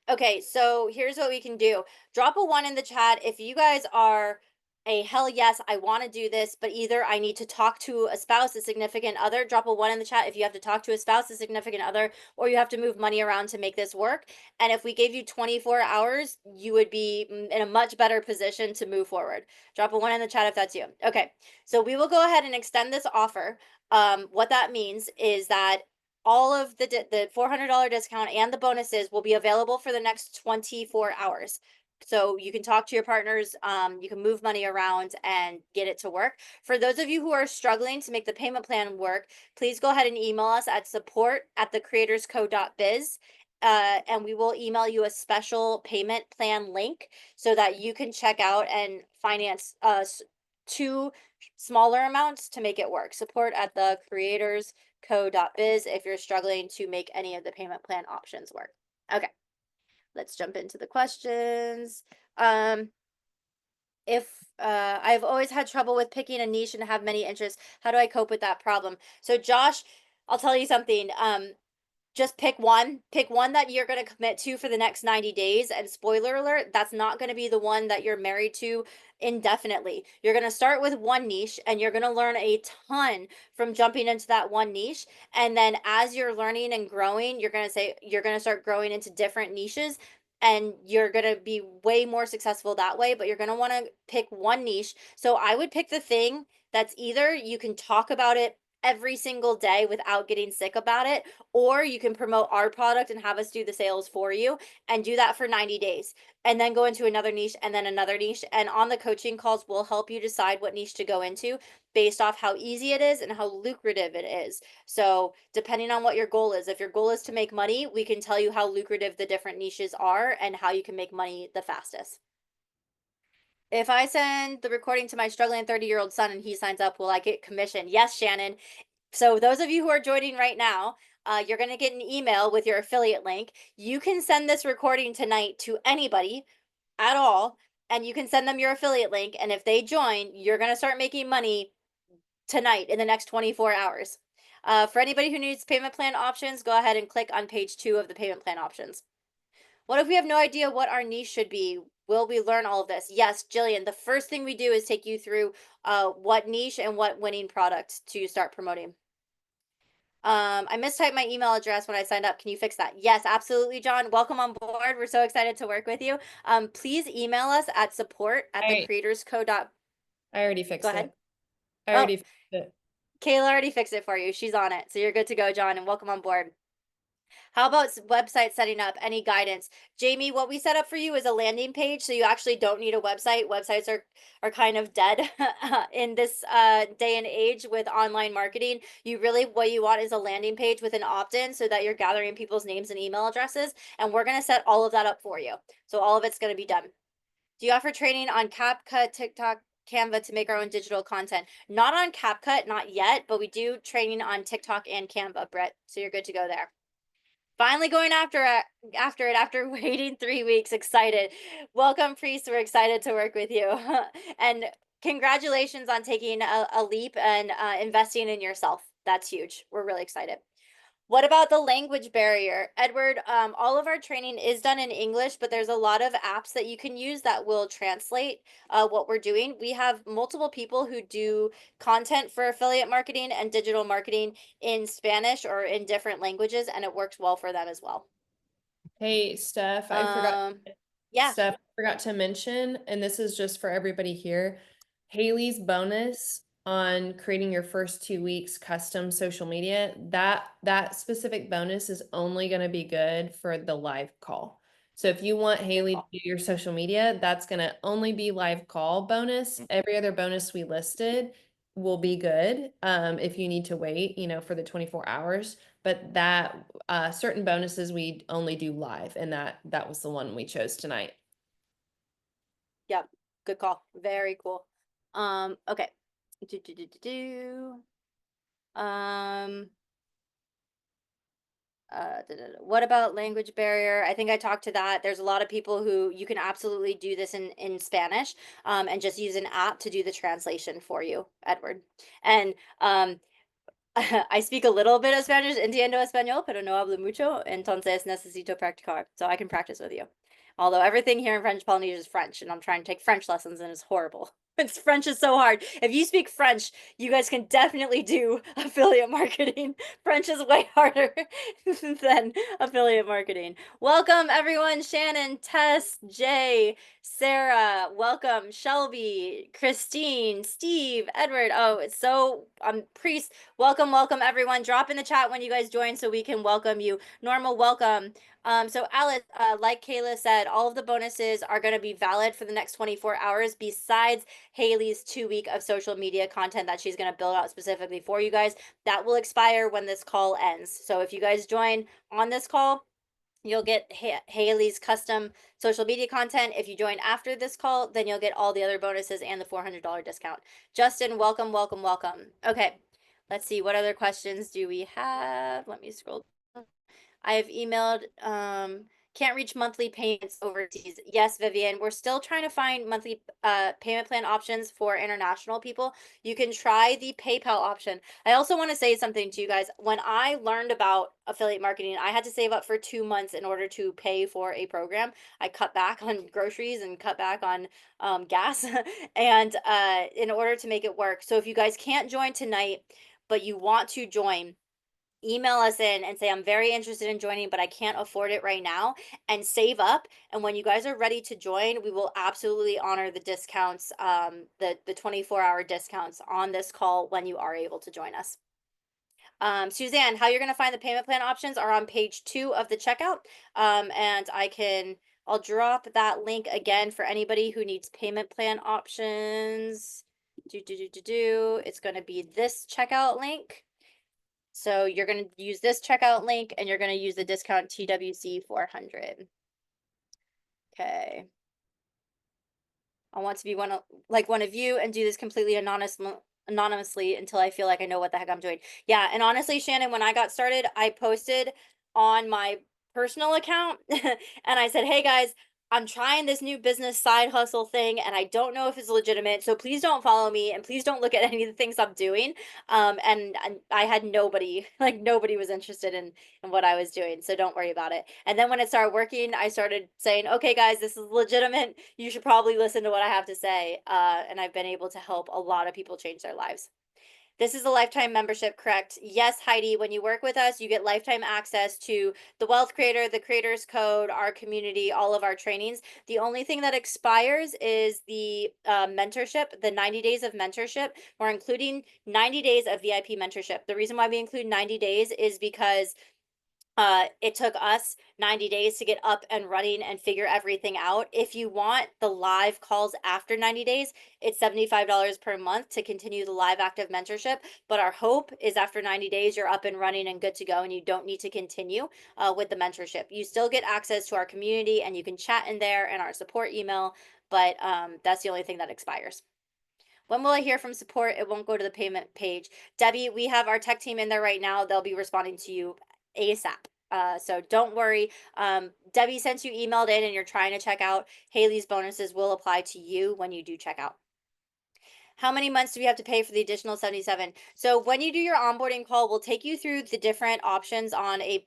Okay, so here's what we can do. Drop a 1 in the chat if you guys are a hell yes, I want to do this, but either I need to talk to a spouse, a significant other. Drop a 1 in the chat if you have to talk to a spouse, a significant other, or you have to move money around to make this work. And if we gave you 24 hours, you would be in a much better position to move forward. Drop a 1 in the chat if that's you. Okay, so we will go ahead and extend this offer. What that means is that all of the $400 discount and the bonuses will be available for the next 24 hours. So you can talk to your partners, you can move money around and get it to work. For those of you who are struggling to make the payment plan work, please go ahead and email us at support@thecreatorsco.biz. And we will email you a special payment plan link so that you can check out and finance 2 smaller amounts to make it work. Support@thecreatorsco.biz if you're struggling to make any of the payment plan options work. Okay. Let's jump into the questions. I've always had trouble with picking a niche and have many interests, how do I cope with that problem? So Josh, I'll tell you something. Just pick one that you're going to commit to for the next 90 days. And spoiler alert, that's not going to be the one that you're married to indefinitely. You're going to start with one niche and you're going to learn a ton from jumping into that one niche. And then as you're learning and growing, you're going to start growing into different niches, and you're going to be way more successful that way. But you're going to want to pick one niche. So I would pick the thing that's either you can talk about it every single day without getting sick about it, or you can promote our product and have us do the sales for you, and do that for 90 days and then go into another niche and then another niche. And on the coaching calls, we'll help you decide what niche to go into based off how easy it is and how lucrative it is. So depending on what your goal is, if your goal is to make money, we can tell you how lucrative the different niches are and how you can make money the fastest. If I send the recording to my struggling 30-year-old son and he signs up, will I get commission? Yes, Shannon. So those of you who are joining right now, you're going to get an email with your affiliate link. You can send this recording tonight to anybody at all, and you can send them your affiliate link. And if they join, you're going to start making money tonight in the next 24 hours. For anybody who needs payment plan options, go ahead and click on page 2 of the payment plan options. What if we have no idea what our niche should be? Will we learn all of this? Yes, Jillian, the first thing we do is take you through what niche and what winning product to start promoting. I mistyped my email address when I signed up. Can you fix that? Yes, absolutely, John. Welcome on board. We're so excited to work with you. Please email us at support@thecreatorsco. I already fixed Go it. ahead. I already fixed it. Kayla already fixed it for you. She's on it. So you're good to go, John, and welcome on board. How about website setting up? Any guidance? Jamie, what we set up for you is a landing page, so you actually don't need a website. Websites are kind of dead in this day and age with online marketing. What you want is a landing page with an opt-in so that you're gathering people's names and email addresses, and we're going to set all of that up for you. So all of it's going to be done. Do you offer training on CapCut, TikTok, Canva to make our own digital content? Not on CapCut, not yet, but we do training on TikTok and Canva, Brett. So you're good to go there. Finally going after it after waiting 3 weeks. Excited. Welcome, Priest. We're excited to work with you. And congratulations on taking a leap and investing in yourself. That's huge. We're really excited. What about the language barrier? Edward, all of our training is done in English, but there's a lot of apps that you can use that will translate what we're doing. We have multiple people who do content for affiliate marketing and digital marketing in Spanish or in different languages, and it works well for them as well. Hey, Steph, Yeah. Steph, I forgot to mention, and this is just for everybody here, Haley's bonus on creating your first 2 weeks custom social media, that specific bonus is only going to be good for the live call. So if you want Haley to do your social media, that's going to only be live call bonus. Every other bonus we listed will be good if you need to wait, for the 24 hours. But that certain bonuses we only do live, and that was the one we chose tonight. Yep. Good call. Very cool. Okay. What about language barrier? I think I talked to that. There's a lot of people who you can absolutely do this in Spanish, and just use an app to do the translation for you, Edward. And I speak a little bit of Spanish, entiendo español, pero no hablo mucho, entonces necesito practicar, so I can practice with you. Although everything here in French Polynesia is French, and I'm trying to take French lessons, and it's horrible. French is so hard. If you speak French, you guys can definitely do affiliate marketing. French is way harder than affiliate marketing. Welcome, everyone. Shannon, Tess, Jay, Sarah, welcome. Shelby, Christine, Steve, Edward. Oh, it's so, Priest, welcome, everyone. Drop in the chat when you guys join so we can welcome you. Normal, welcome. So Alice, like Kayla said, all of the bonuses are going to be valid for the next 24 hours besides Haley's 2 week of social media content that she's going to build out specifically for you guys. That will expire when this call ends. So if you guys join on this call, you'll get Haley's custom social media content. If you join after this call, then you'll get all the other bonuses and the $400 discount. Justin, welcome. Okay, let's see. What other questions do we have? Let me scroll down. I've emailed, can't reach monthly payments overseas. Yes, Vivian, we're still trying to find monthly payment plan options for international people. You can try the PayPal option. I also want to say something to you guys. When I learned about affiliate marketing, I had to save up for 2 months in order to pay for a program. I cut back on groceries and cut back on gas and in order to make it work. So if you guys can't join tonight, but you want to join, email us in and say, I'm very interested in joining, but I can't afford it right now, and save up. And when you guys are ready to join, we will absolutely honor the discounts, the 24-hour discounts on this call when you are able to join us. Suzanne, how you're going to find the payment plan options are on page 2 of the checkout. And I'll drop that link again for anybody who needs payment plan options. It's going to be this checkout link. So you're going to use this checkout link and you're going to use the discount TWC 400. Okay. I want to be one of you and do this completely anonymously until I feel like I know what the heck I'm doing. Yeah, and honestly, Shannon, when I got started, I posted on my personal account and I said, hey guys, I'm trying this new business side hustle thing and I don't know if it's legitimate, so please don't follow me and please don't look at any of the things I'm doing. And I had nobody, nobody was interested in what I was doing, so don't worry about it. And then when it started working, I started saying, okay guys, this is legitimate, you should probably listen to what I have to say. And I've been able to help a lot of people change their lives. This is a lifetime membership, correct? Yes, Heidi, when you work with us, you get lifetime access to the Wealth Creator, the Creators Code, our community, all of our trainings. The only thing that expires is the mentorship, the 90 days of mentorship. We're including 90 days of VIP mentorship. The reason why we include 90 days is because it took us 90 days to get up and running and figure everything out. If you want the live calls after 90 days, it's $75 per month to continue the live active mentorship. But our hope is after 90 days, you're up and running and good to go, and you don't need to continue with the mentorship. You still get access to our community, and you can chat in there and our support email, but that's the only thing that expires. When will I hear from support? It won't go to the payment page. Debbie, we have our tech team in there right now. They'll be responding to you ASAP. So don't worry. Debbie, since you emailed in and you're trying to check out, Haley's bonuses will apply to you when you do check out. How many months do we have to pay for the additional 77? So when you do your onboarding call, we'll take you through the different options on a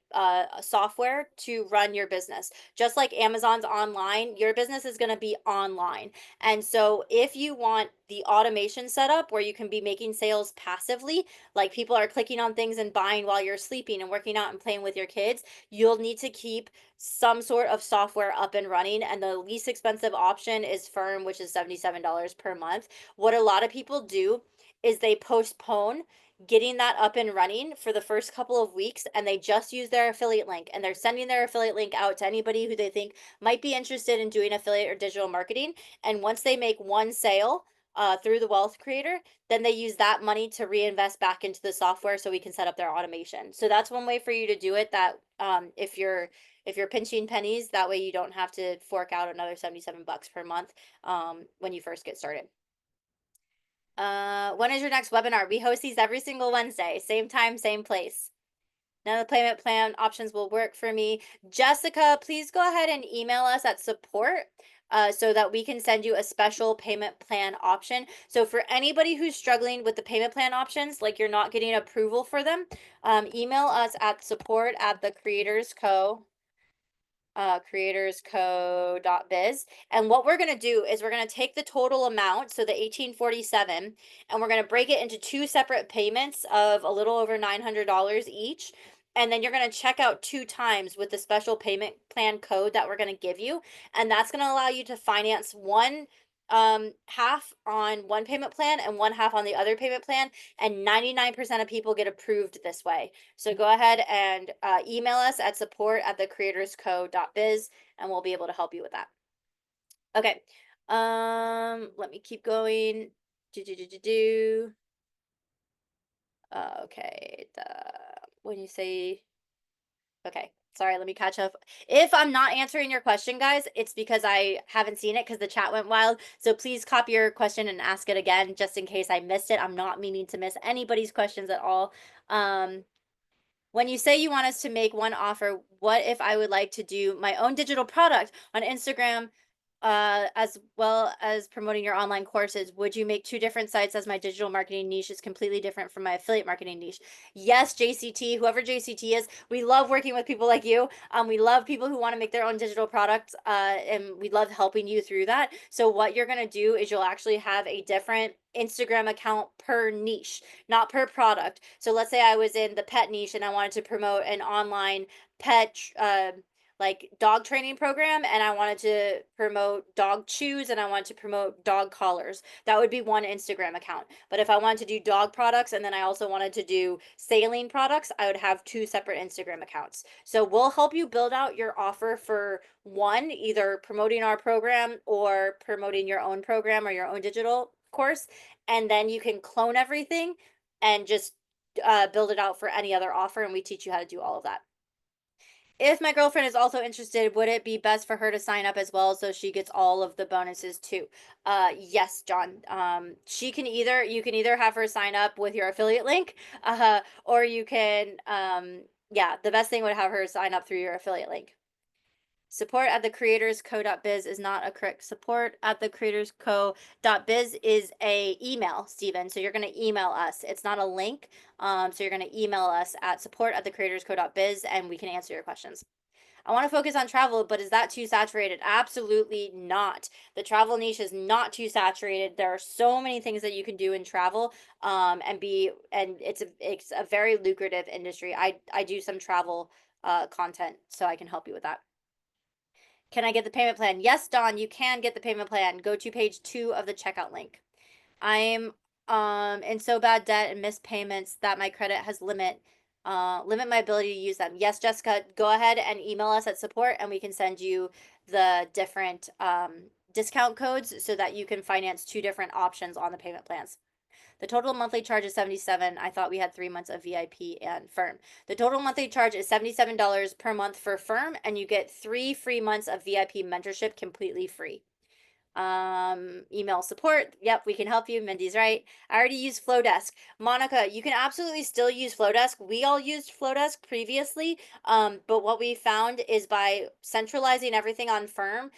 software to run your business. Just like Amazon's online, your business is going to be online. And so if you want the automation setup where you can be making sales passively, like people are clicking on things and buying while you're sleeping and working out and playing with your kids, you'll need to keep some sort of software up and running. And the least expensive option is Firm, which is $77 per month. What a lot of people do is they postpone getting that up and running for the first couple of weeks, and they just use their affiliate link, and they're sending their affiliate link out to anybody who they think might be interested in doing affiliate or digital marketing. And once they make one sale through the Wealth Creator, then they use that money to reinvest back into the software so we can set up their automation. So that's one way for you to do it, that if you're pinching pennies, that way you don't have to fork out another 77 bucks per month when you first get started. When is your next webinar? We host these every single Wednesday, same time, same place. None of the payment plan options will work for me. Jessica, please go ahead and email us at support so that we can send you a special payment plan option. So for anybody who's struggling with the payment plan options, like you're not getting approval for them, email us at support at the creatorsco.biz. And what we're going to do is we're going to take the total amount, so the 1847, and we're going to break it into two separate payments of a little over $900 each. And then you're going to check out 2 times with the special payment plan code that we're going to give you. And that's going to allow you to finance one half on one payment plan and one half on the other payment plan. And 99% of people get approved this way. So go ahead and email us at support at the creatorsco.biz, and we'll be able to help you with that. Okay. Let me keep going. Okay. When you say, okay, sorry, let me catch up. If I'm not answering your question, guys, it's because I haven't seen it because the chat went wild. So please copy your question and ask it again, just in case I missed it. I'm not meaning to miss anybody's questions at all. When you say you want us to make one offer, what if I would like to do my own digital product on Instagram, as well as promoting your online courses? Would you make 2 different sites, as my digital marketing niche is completely different from my affiliate marketing niche? Yes, JCT, whoever JCT is, we love working with people like you. We love people who want to make their own digital products, and we love helping you through that. So what you're going to do is you'll actually have a different Instagram account per niche, not per product. So let's say I was in the pet niche and I wanted to promote an online pet like dog training program, and I wanted to promote dog chews and I wanted to promote dog collars. That would be one Instagram account. But if I wanted to do dog products and then I also wanted to do saline products, I would have 2 separate Instagram accounts. So we'll help you build out your offer for one, either promoting our program or promoting your own program or your own digital course, and then you can clone everything and just build it out for any other offer, and we teach you how to do all of that. If my girlfriend is also interested, would it be best for her to sign up as well so she gets all of the bonuses too? Yes, John. You can either have her sign up with your affiliate link, or you can, yeah, the best thing would have her sign up through your affiliate link. Support at the creatorsco.biz is not a correct. Support at the creatorsco.biz is a email, Stephen. So you're going to email us. It's not a link. So you're going to email us at support at the creatorsco.biz, and we can answer your questions. I want to focus on travel, but is that too saturated? Absolutely not. The travel niche is not too saturated. There are so many things that you can do in travel, and it's a very lucrative industry. I do some travel content, so I can help you with that. Can I get the payment plan? Yes, Dawn, you can get the payment plan. Go to page 2 of the checkout link. I'm in so bad debt and missed payments that my credit has limit my ability to use them. Yes, Jessica, go ahead and email us at support and we can send you the different discount codes so that you can finance 2 different options on the payment plans. The total monthly charge is $77. I thought we had 3 months of VIP and Firm. The total monthly charge is $77 per month for Firm, and you get 3 free months of VIP mentorship completely free. Email support. Yep, we can help you. Mindy's right. I already used Flowdesk. Monica, you can absolutely still use Flowdesk. We all used Flowdesk previously, but what we found is by centralizing everything on Firm,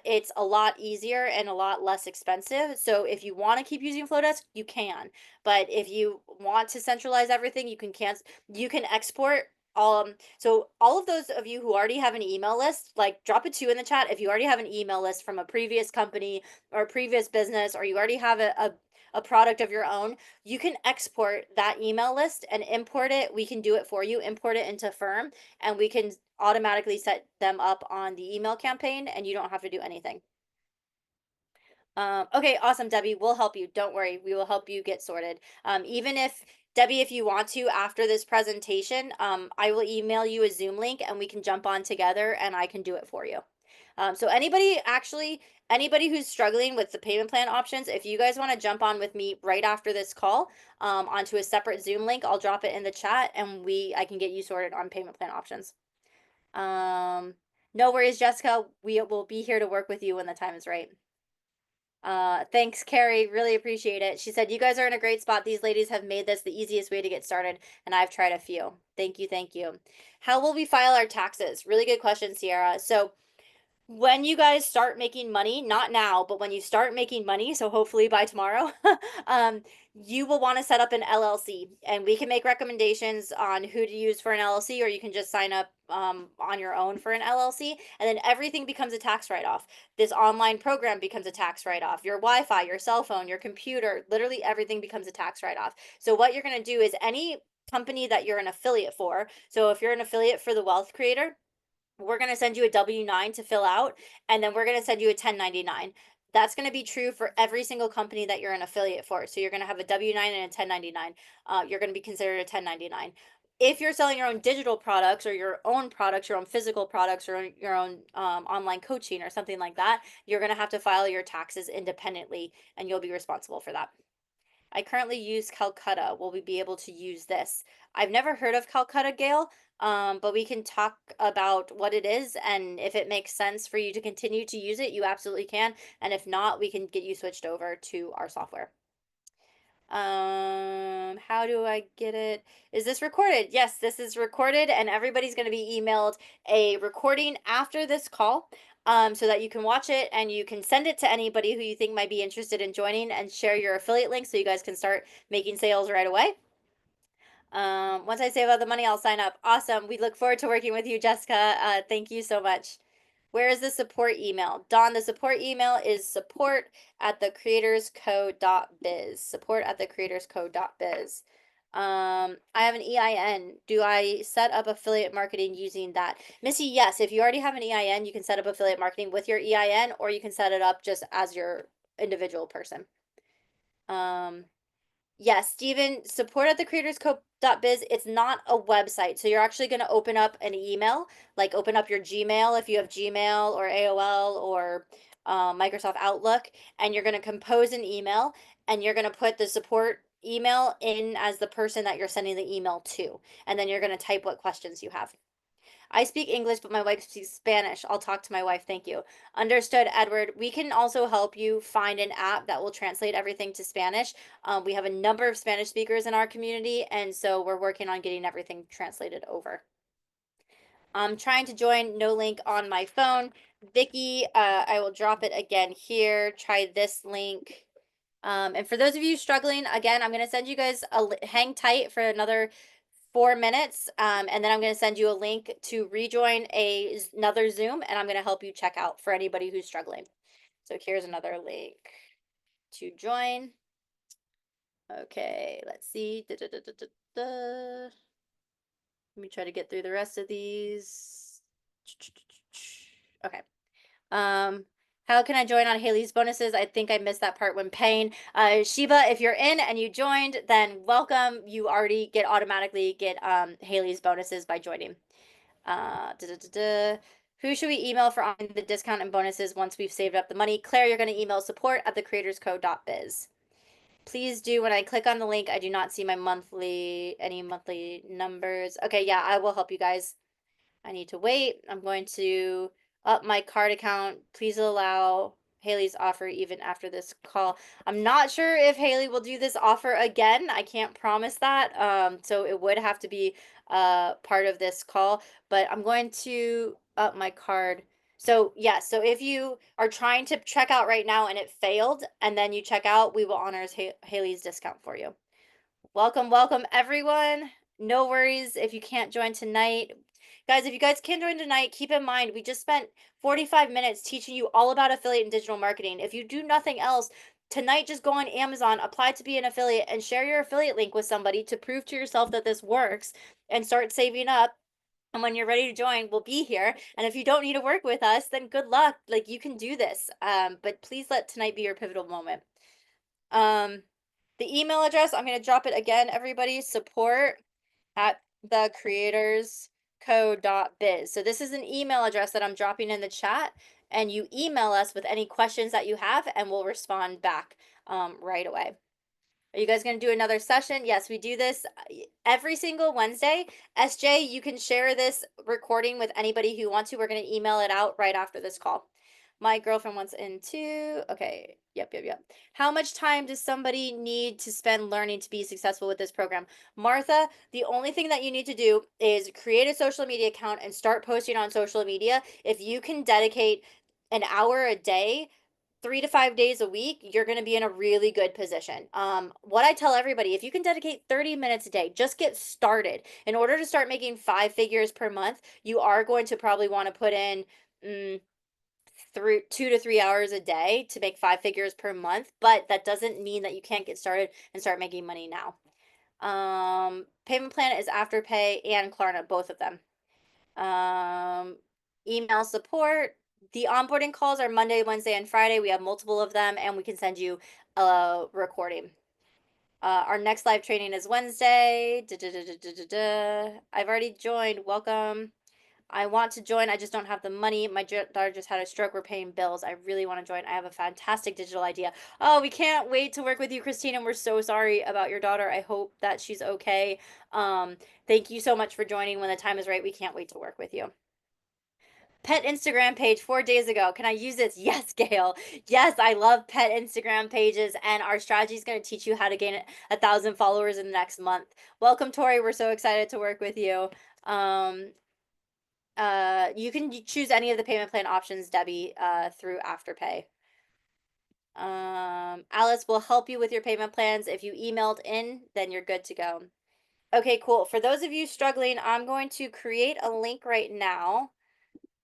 it's a lot easier and a lot less expensive. So if you want to keep using Flowdesk, you can. But if you want to centralize everything, you can export so all of those of you who already have an email list, like drop a 2 in the chat if you already have an email list from a previous company or a previous business, or you already have a product of your own, you can export that email list and import it. We can do it for you, import it into Firm, and we can automatically set them up on the email campaign and you don't have to do anything. Okay, awesome, Debbie. We'll help you. Don't worry. We will help you get sorted. Even if Debbie, if you want to, after this presentation, I will email you a Zoom link and we can jump on together and I can do it for you. So anybody who's struggling with the payment plan options, if you guys want to jump on with me right after this call, onto a separate Zoom link, I'll drop it in the chat and I can get you sorted on payment plan options. No worries, Jessica. We will be here to work with you when the time is right. Thanks, Carrie. Really appreciate it. She said, you guys are in a great spot. These ladies have made this the easiest way to get started, and I've tried a few. Thank you. Thank you. How will we file our taxes? Really good question, Sierra. So when you guys start making money, not now, but when you start making money, so hopefully by tomorrow, you will want to set up an LLC, and we can make recommendations on who to use for an LLC, or you can just sign up on your own for an LLC, and then everything becomes a tax write-off. This online program becomes a tax write-off. Your Wi-Fi, your cell phone, your computer, literally everything becomes a tax write-off. So what you're going to do is any company that you're an affiliate for, so if you're an affiliate for the Wealth Creator, we're going to send you a W-9 to fill out, and then we're going to send you a 1099. That's going to be true for every single company that you're an affiliate for. So you're going to have a W-9 and a 1099. You're going to be considered a 1099. If you're selling your own digital products or your own products, your own physical products, or your own online coaching or something like that, you're going to have to file your taxes independently, and you'll be responsible for that. I currently use Calcutta. Will we be able to use this? I've never heard of Calcutta, Gail, but we can talk about what it is, and if it makes sense for you to continue to use it, you absolutely can. And if not, we can get you switched over to our software. How do I get it? Is this recorded? Yes, this is recorded, and everybody's going to be emailed a recording after this call, so that you can watch it and you can send it to anybody who you think might be interested in joining, and share your affiliate link so you guys can start making sales right away. Once I save all the money, I'll sign up. Awesome. We look forward to working with you, Jessica. Thank you so much. Where is the support email? Dawn, the support email is support@thecreatorscode.biz. Support@thecreatorscode.biz. I have an EIN. Do I set up affiliate marketing using that? Missy, yes. If you already have an EIN, you can set up affiliate marketing with your EIN, or you can set it up just as your individual person. Yes, Stephen, support@thecreatorscode.biz. It's not a website. So you're actually going to open up an email, like open up your Gmail if you have Gmail or AOL or Microsoft Outlook, and you're going to compose an email, and you're going to put the support email in as the person that you're sending the email to. And then you're going to type what questions you have. I speak English, but my wife speaks Spanish. I'll talk to my wife. Thank you. Understood, Edward. We can also help you find an app that will translate everything to Spanish. We have a number of Spanish speakers in our community, and so we're working on getting everything translated over. I'm trying to join, no link on my phone. Vicky, I will drop it again here. Try this link. And for those of you struggling, again, I'm going to send you guys hang tight for another 4 minutes, and then I'm going to send you a link to rejoin another Zoom, and I'm going to help you check out for anybody who's struggling. So here's another link to join. Okay, let's see. Let me try to get through the rest of these. Okay. How can I join on Haley's bonuses? I think I missed that part when paying. Sheba, if you're in and you joined, then welcome. You already automatically get Haley's bonuses by joining. Who should we email for the discount and bonuses once we've saved up the money? Claire, you're going to email support@thecreatorscode.biz. Please do. When I click on the link, I do not see my any monthly numbers. Okay, yeah, I will help you guys. I need to wait. I'm going to up my card account. Please allow Haley's offer even after this call. I'm not sure if Haley will do this offer again. I can't promise that. So it would have to be part of this call, but I'm going to up my card. So yeah, so if you are trying to check out right now and it failed, and then you check out, we will honor Haley's discount for you. Welcome everyone. No worries if you can't join tonight. Guys, if you guys can join tonight, keep in mind, we just spent 45 minutes teaching you all about affiliate and digital marketing. If you do nothing else, tonight just go on Amazon, apply to be an affiliate, and share your affiliate link with somebody to prove to yourself that this works, and start saving up. And when you're ready to join, we'll be here. And if you don't need to work with us, then good luck. Like, you can do this. But please let tonight be your pivotal moment. The email address, I'm going to drop it again, everybody. support@thecreatorscode.biz. So this is an email address that I'm dropping in the chat, and you email us with any questions that you have, and we'll respond back right away. Are you guys going to do another session? Yes, we do this every single Wednesday. SJ, you can share this recording with anybody who wants to. We're going to email it out right after this call. My girlfriend wants in too. Okay. Yep. How much time does somebody need to spend learning to be successful with this program? Martha, the only thing that you need to do is create a social media account and start posting on social media. If you can dedicate an hour a day, 3 to 5 days a week, you're going to be in a really good position. What I tell everybody, if you can dedicate 30 minutes a day, just get started. In order to start making 5 figures per month, you are going to probably want to put in 2 to 3 hours a day to make 5 figures per month, but that doesn't mean that you can't get started and start making money now. Payment plan is Afterpay and Klarna, both of them. Email support. The onboarding calls are Monday, Wednesday, and Friday. We have multiple of them, and we can send you a recording. Our next live training is Wednesday. I've already joined. Welcome. I want to join. I just don't have the money. My daughter just had a stroke. We're paying bills. I really want to join. I have a fantastic digital idea. Oh, we can't wait to work with you, Christine, and we're so sorry about your daughter. I hope that she's okay. Thank you so much for joining. When the time is right, we can't wait to work with you. Pet Instagram page 4 days ago. Can I use this? Yes, Gail. Yes, I love pet Instagram pages, and our strategy is going to teach you how to gain 1,000 followers in the next month. Welcome, Tori. We're so excited to work with you. You can choose any of the payment plan options, Debbie, through Afterpay. Alice will help you with your payment plans. If you emailed in, then you're good to go. Okay, cool. For those of you struggling, I'm going to create a link right now.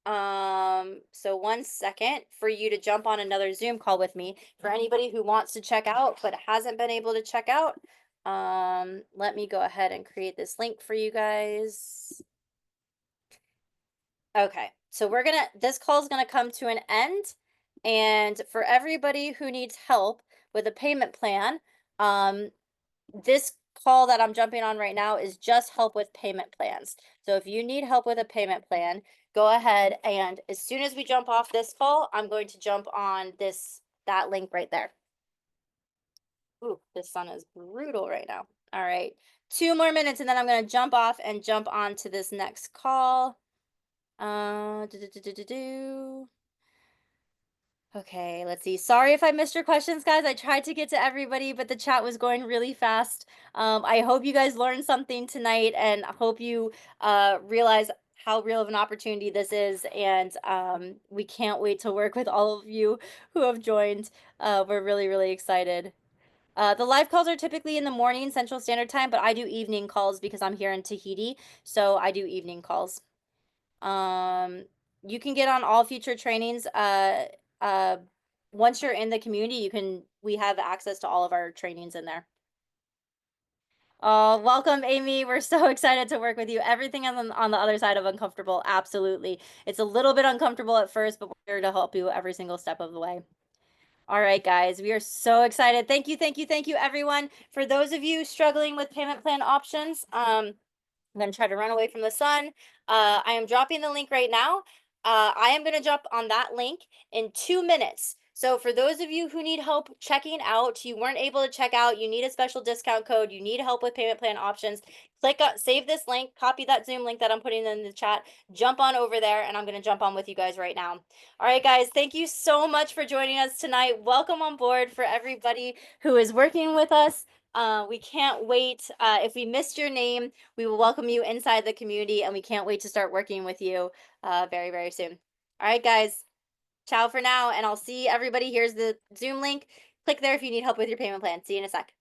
So 1 second for you to jump on another Zoom call with me. For anybody who wants to check out but hasn't been able to check out, let me go ahead and create this link for you guys. Okay, so this call is gonna come to an end, and for everybody who needs help with a payment plan, this call that I'm jumping on right now is just help with payment plans. So if you need help with a payment plan, go ahead, and as soon as we jump off this call, I'm going to jump on that link right there. Ooh, this sun is brutal right now. All right, 2 more minutes, and then I'm going to jump off and jump on to this next call. Okay, let's see. Sorry if I missed your questions, guys. I tried to get to everybody, but the chat was going really fast. I hope you guys learned something tonight, and I hope you realize how real of an opportunity this is. And we can't wait to work with all of you who have joined. We're really, really excited. The live calls are typically in the morning Central Standard Time, but I do evening calls because I'm here in Tahiti, so I do evening calls. You can get on all future trainings. Once you're in the community, we have access to all of our trainings in there. Welcome, Amy. We're so excited to work with you. Everything on the other side of uncomfortable, absolutely. It's a little bit uncomfortable at first, but we're here to help you every single step of the way. All right, guys, we are so excited. Thank you, thank you, thank you, everyone. For those of you struggling with payment plan options, I'm going to try to run away from the sun. I am dropping the link right now. I am going to drop on that link in 2 minutes. So for those of you who need help checking out, you weren't able to check out, you need a special discount code, you need help with payment plan options, save this link, copy that Zoom link that I'm putting in the chat, jump on over there, and I'm going to jump on with you guys right now. All right, guys, thank you so much for joining us tonight. Welcome on board for everybody who is working with us. We can't wait. If we missed your name, we will welcome you inside the community, and we can't wait to start working with you very, very soon. All right, guys. Ciao for now, and I'll see everybody. Here's the Zoom link. Click there if you need help with your payment plan. See you in a sec.